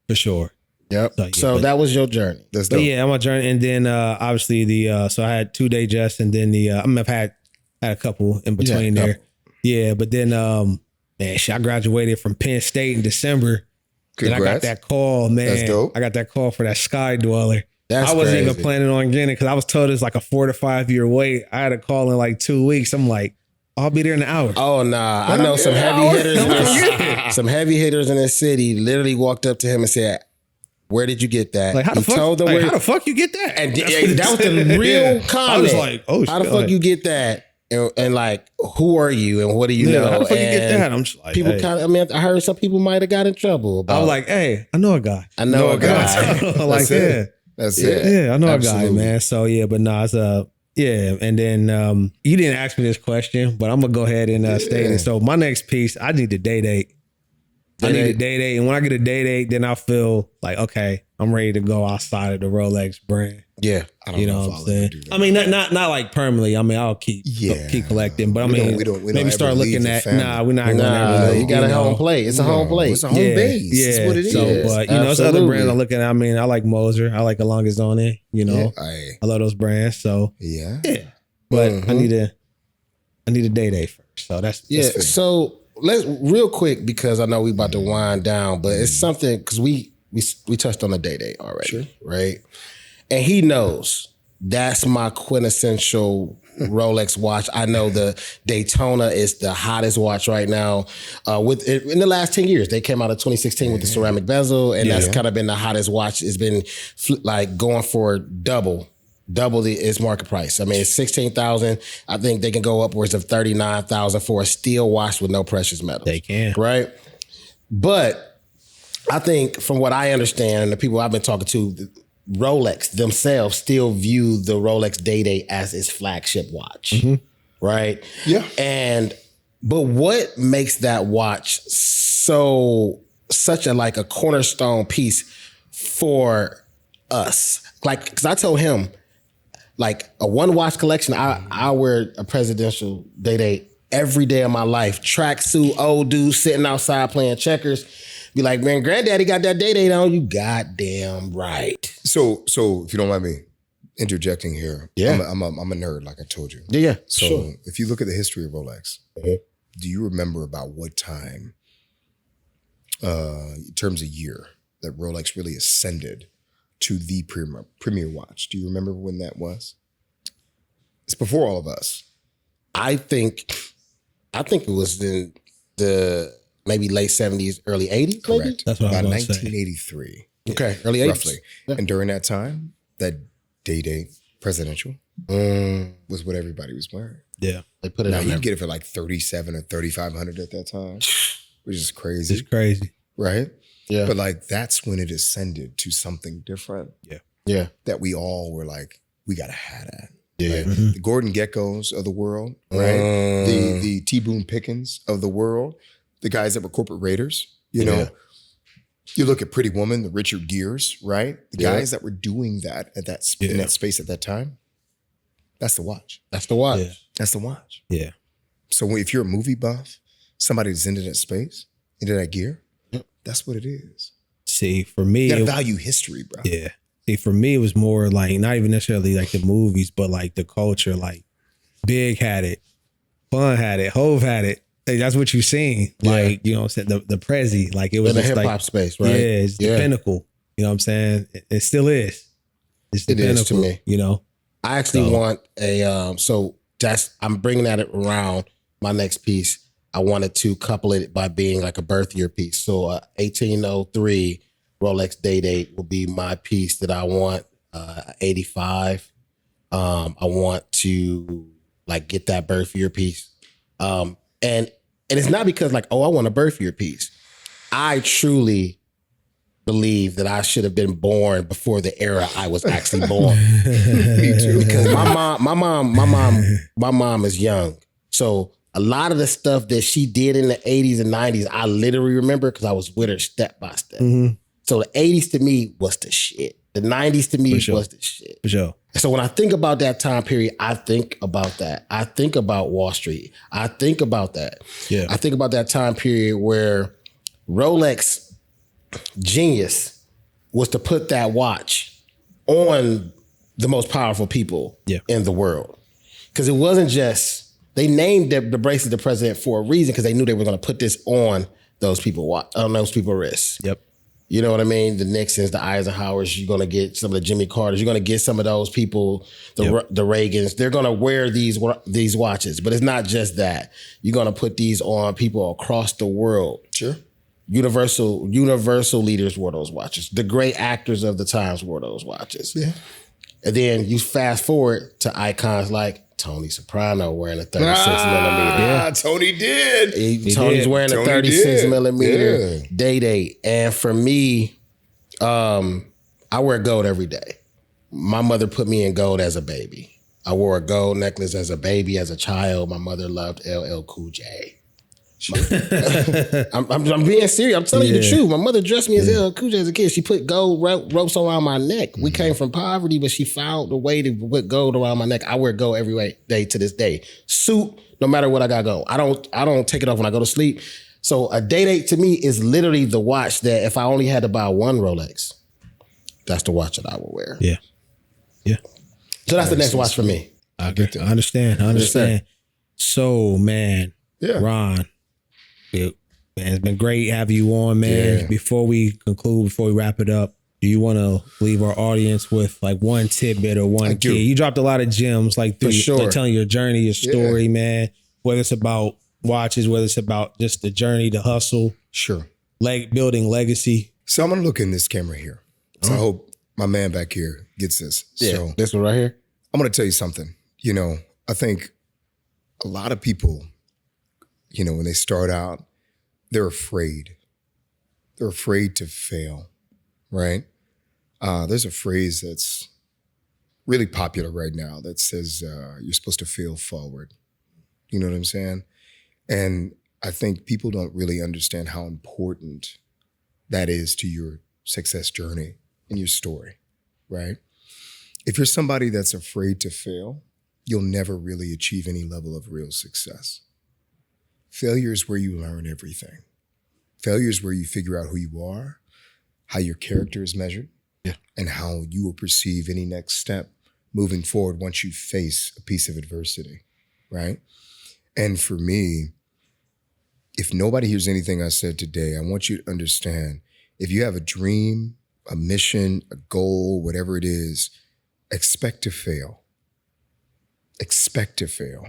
Speaker 1: For sure.
Speaker 3: Yep. So that was your journey.
Speaker 2: That's dope.
Speaker 1: I'm on journey, and then obviously so I had 2 Datejusts, and then I've had a couple in between there. Yeah, but then I graduated from Penn State in December.
Speaker 2: Congrats.
Speaker 1: And I got that call, man.
Speaker 2: That's dope.
Speaker 1: I got that call for that Sky Dweller.
Speaker 3: I
Speaker 1: wasn't even planning on getting it because I was told it's like a 4 to 5 year wait. I had a call in like 2 weeks. I'm like, I'll be there in an hour.
Speaker 3: Oh nah, I know some heavy hitters. Some heavy hitters in the city literally walked up to him and said, "Where did you get that?"
Speaker 1: Like, how the fuck you get that?
Speaker 3: And that was the real comment. I
Speaker 1: was like, oh shit.
Speaker 3: How the fuck you get that? And like, who are you and what do you know?
Speaker 1: How the fuck you get that? I'm just like,
Speaker 3: people I heard some people might have got in trouble about.
Speaker 1: I was like, hey, I know a guy.
Speaker 3: I know a guy.
Speaker 2: That's it.
Speaker 1: Yeah, I know a guy, man. So yeah, but nah, it's and then you didn't ask me this question, but I'm gonna go ahead and state it. So my next piece, I need a day date. I need a day date, and when I get a day date, then I feel like, okay, I'm ready to go outside of the Rolex brand.
Speaker 3: Yeah,
Speaker 2: I don't know what I'm saying.
Speaker 1: I mean, not like permanently. I mean, I'll keep collecting, but we don't maybe start looking at. We're not gonna.
Speaker 3: You got a home plate. It's a home plate.
Speaker 2: It's a home base. Yeah, it's what it is.
Speaker 1: But it's other brands I'm looking at. I mean, I like Moser. I like Alongazone. I love those brands. So yeah. But I need a day date first. So that's
Speaker 3: so. Let's real quick because I know we about to wind down, but it's something because we touched on the day already, right? And he knows that's my quintessential Rolex watch. I know the Daytona is the hottest watch right now. In the last 10 years, they came out of 2016 with the ceramic bezel, and that's kind of been the hottest watch. It's been like going for double its market price. I mean, it's $16,000. I think they can go upwards of $39,000 for a steel watch with no precious metals.
Speaker 1: They can.
Speaker 3: Right? But I think from what I understand and the people I've been talking to, Rolex themselves still view the Rolex Day-Day as its flagship watch. Mm-hmm. Right?
Speaker 2: Yeah.
Speaker 3: But what makes that watch such a cornerstone piece for us? Like, because I told him, like a one watch collection, I wear a presidential Day-Day every day of my life. Tracksuit, old dude sitting outside playing checkers. Be like, man, granddaddy got that Day-Day on. You goddamn right.
Speaker 2: So if you don't mind me interjecting here, I'm a nerd, like I told you.
Speaker 3: Yeah.
Speaker 2: So if you look at the history of Rolex, do you remember about what time, in terms of year, that Rolex really ascended to the premier watch? Do you remember when that was? It's before all of us.
Speaker 3: I think it was in the maybe late 70s, early 80s.
Speaker 2: Correct.
Speaker 3: Maybe?
Speaker 1: That's what
Speaker 2: about
Speaker 1: I was
Speaker 2: 1983.
Speaker 3: Okay, early 80s.
Speaker 2: Roughly. Yeah. And during that time, that Day-Day presidential was what everybody was wearing.
Speaker 1: Yeah.
Speaker 3: They put it
Speaker 2: now
Speaker 3: on
Speaker 2: you
Speaker 3: there.
Speaker 2: get it for like $3,700 or $3,500 at that time, which is crazy.
Speaker 1: It's crazy.
Speaker 2: Right?
Speaker 3: Yeah.
Speaker 2: But like that's when it ascended to something different.
Speaker 1: Yeah.
Speaker 3: Yeah.
Speaker 2: That we all were like, we got to have that.
Speaker 3: Yeah.
Speaker 2: Right? Mm-hmm. The Gordon Geckos of the world, right? The T. Boone Pickens of the world, the guys that were corporate raiders, you know. You look at Pretty Woman, the Richard Gere's, right? The guys that were doing that at that in that space at that time. That's the watch.
Speaker 3: That's the watch.
Speaker 2: Yeah. That's the watch.
Speaker 1: Yeah.
Speaker 2: So if you're a movie buff, somebody that's into that space, into that gear, that's what it is.
Speaker 1: See, for me,
Speaker 2: You gotta value history, bro.
Speaker 1: yeah. See, for me, it was more like not even necessarily like the movies, but like the culture. Like Big had it, Pun had it, Hove had it. Like, that's what you seen. Like, you know what I'm saying? The Prezi, like it was
Speaker 3: in the
Speaker 1: just
Speaker 3: hip hop
Speaker 1: like,
Speaker 3: space, right?
Speaker 1: yeah, it's the pinnacle. You know what I'm saying? It still is. It's the
Speaker 3: It
Speaker 1: pinnacle,
Speaker 3: is to me.
Speaker 1: you know?
Speaker 3: I actually want a so I'm bringing that around my next piece. I wanted to couple it by being like a birth year piece. So 1803 Rolex Day-Date will be my piece that I want. 85. I want to like get that birth year piece. And it's not because like, oh, I want a birth year piece. I truly believe that I should have been born before the era I was actually born. Me too. Because my mom is young. So a lot of the stuff that she did in the 80s and 90s, I literally remember because I was with her step by step.
Speaker 1: Mm-hmm.
Speaker 3: So the 80s to me was the shit. The 90s to me was the shit.
Speaker 1: For sure.
Speaker 3: So when I think about that time period, I think about that. I think about Wall Street. I think about that.
Speaker 1: Yeah.
Speaker 3: I think about that time period where Rolex genius was to put that watch on the most powerful people in the world. Because it wasn't just, they named the bracelet the president for a reason because they knew they were going to put this on those people's wrists.
Speaker 1: Yep.
Speaker 3: You know what I mean? The Nixons, the Eisenhowers, you're going to get some of the Jimmy Carters. You're going to get some of those people, the Reagans. They're going to wear these watches. But it's not just that. You're going to put these on people across the world.
Speaker 2: Sure.
Speaker 3: Universal leaders wore those watches. The great actors of the times wore those watches. Yeah. And then you fast forward to icons like Tony Soprano wearing a 36 millimeter.
Speaker 2: Yeah, Tony did.
Speaker 3: Tony's wearing a 36 millimeter Day-Date. And for me, I wear gold every day. My mother put me in gold as a baby. I wore a gold necklace as a baby, as a child. My mother loved LL Cool J. I'm being serious. I'm telling you the truth. My mother dressed me as LL Cool J as a kid. She put gold ropes around my neck. We came from poverty, but she found a way to put gold around my neck. I wear gold every day to this day. Suit, no matter what I got going. I don't take it off when I go to sleep. So a Day-Date to me is literally the watch that if I only had to buy one Rolex, that's the watch that I would wear.
Speaker 1: Yeah. Yeah.
Speaker 3: So that's the next watch for me.
Speaker 1: I understand. So, man, Ron, it's been great having you on, man.
Speaker 2: Yeah.
Speaker 1: Before we conclude, before we wrap it up, do you want to leave our audience with like one tidbit or one key? You dropped a lot of gems, like through like telling your journey, your story, man. Whether it's about watches, whether it's about just the journey, the hustle, building legacy.
Speaker 2: So I'm gonna look in this camera here. So I hope my man back here gets this.
Speaker 3: Yeah,
Speaker 2: so
Speaker 3: this one right here.
Speaker 2: I'm gonna tell you something. You know, I think a lot of people, you know, when they start out, they're afraid. They're afraid to fail, right? There's a phrase that's really popular right now that says you're supposed to fail forward. You know what I'm saying? And I think people don't really understand how important that is to your success journey and your story, right? If you're somebody that's afraid to fail, you'll never really achieve any level of real success. Failure is where you learn everything. Failure is where you figure out who you are, how your character is measured, and how you will perceive any next step moving forward once you face a piece of adversity, right? And for me, if nobody hears anything I said today, I want you to understand, if you have a dream, a mission, a goal, whatever it is, expect to fail. Expect to fail.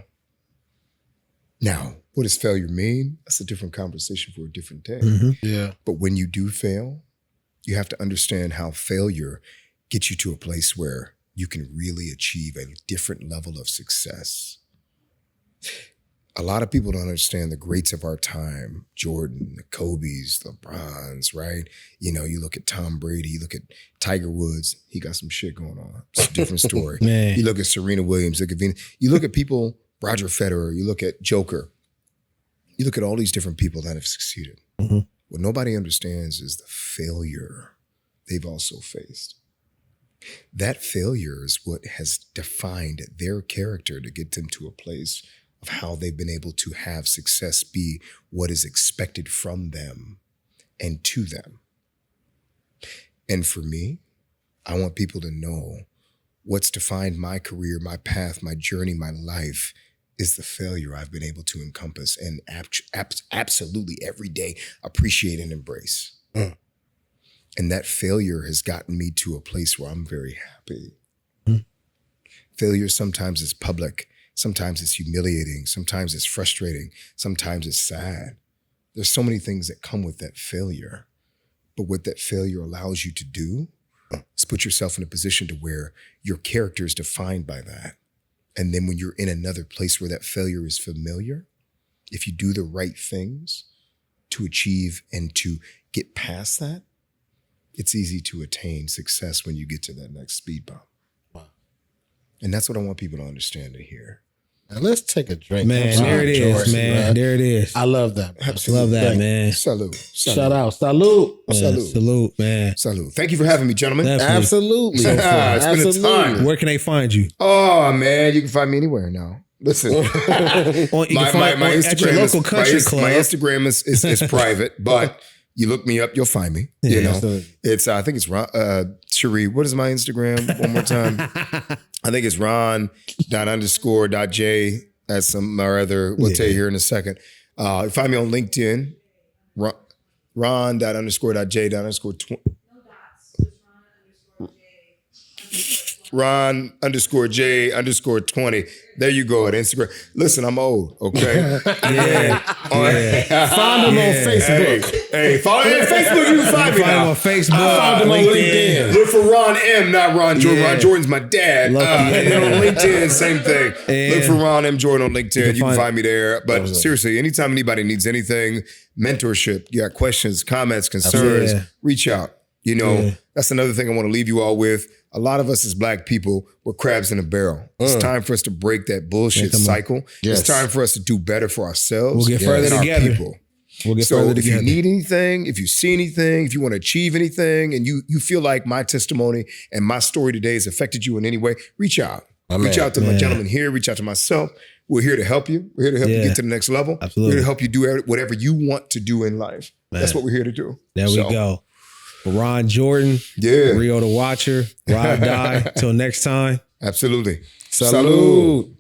Speaker 2: Now, what does failure mean? That's a different conversation for a different day.
Speaker 1: Mm-hmm.
Speaker 3: Yeah.
Speaker 2: But when you do fail, you have to understand how failure gets you to a place where you can really achieve a different level of success. A lot of people don't understand the greats of our time, Jordan, the Kobe's, LeBron's, right? You know, you look at Tom Brady, you look at Tiger Woods, he got some shit going on. It's a different story.
Speaker 1: Man.
Speaker 2: You look at Serena Williams, look at Venus, you look at people, Roger Federer, you look at Joker, you look at all these different people that have succeeded.
Speaker 1: Mm-hmm.
Speaker 2: What nobody understands is the failure they've also faced. That failure is what has defined their character to get them to a place of how they've been able to have success be what is expected from them and to them. And for me, I want people to know what's defined my career, my path, my journey, my life is the failure I've been able to encompass and absolutely every day appreciate and embrace. And that failure has gotten me to a place where I'm very happy. Failure sometimes is public. Sometimes it's humiliating. Sometimes it's frustrating. Sometimes it's sad. There's so many things that come with that failure. But what that failure allows you to do is put yourself in a position to where your character is defined by that. And then when you're in another place where that failure is familiar, if you do the right things to achieve and to get past that, it's easy to attain success when you get to that next speed bump. Wow. And that's what I want people to understand and hear.
Speaker 3: Now let's take a drink.
Speaker 1: Man, there it is, man. There it is.
Speaker 3: I love that.
Speaker 1: Love that, man.
Speaker 2: Salute.
Speaker 3: Shout out. Salute.
Speaker 1: Salute, man.
Speaker 2: Salute. Thank you for having me, gentlemen.
Speaker 3: Absolutely.
Speaker 2: It's been a time.
Speaker 1: Where can they find you?
Speaker 2: Oh, man, you can find me anywhere now. Listen, my Instagram
Speaker 1: local country club.
Speaker 2: My Instagram is private, but you look me up, you'll find me. You know, it's I think it's Ron, Cherie. What is my Instagram? One more time. I think it's Ron._.J. That's some or other. We'll tell you here in a second. Find me on LinkedIn. Ron._.J. Ron_J_20. There you go at Instagram. Listen, I'm old, okay?
Speaker 3: Find him on Facebook.
Speaker 2: Hey, follow him on Facebook. You can find me
Speaker 1: Find him
Speaker 2: now.
Speaker 1: on Facebook.
Speaker 2: Find him on LinkedIn. Look for Ron M, not Ron Jordan. Ron Jordan's my dad. And then on LinkedIn, same thing. Look for Ron M. Jordan on LinkedIn. You can find me there. But seriously, anytime anybody needs anything, mentorship, you got questions, comments, concerns, reach out. You know, that's another thing I want to leave you all with. A lot of us as Black people, we're crabs in a barrel. It's time for us to break that bullshit cycle. It's time for us to do better for ourselves.
Speaker 1: We'll get further together. We'll get further together.
Speaker 2: If you need anything, if you see anything, if you want to achieve anything, and you feel like my testimony and my story today has affected you in any way, reach out. Reach out to my gentleman here. Reach out to myself. We're here to help you. We're here to help you get to the next level.
Speaker 1: Absolutely.
Speaker 2: We're here to help you do whatever you want to do in life. That's what we're here to do.
Speaker 1: There we go. Ron Jordan, Rio the Watcher, Ride or Die. Till next time.
Speaker 2: Absolutely.
Speaker 3: Salute.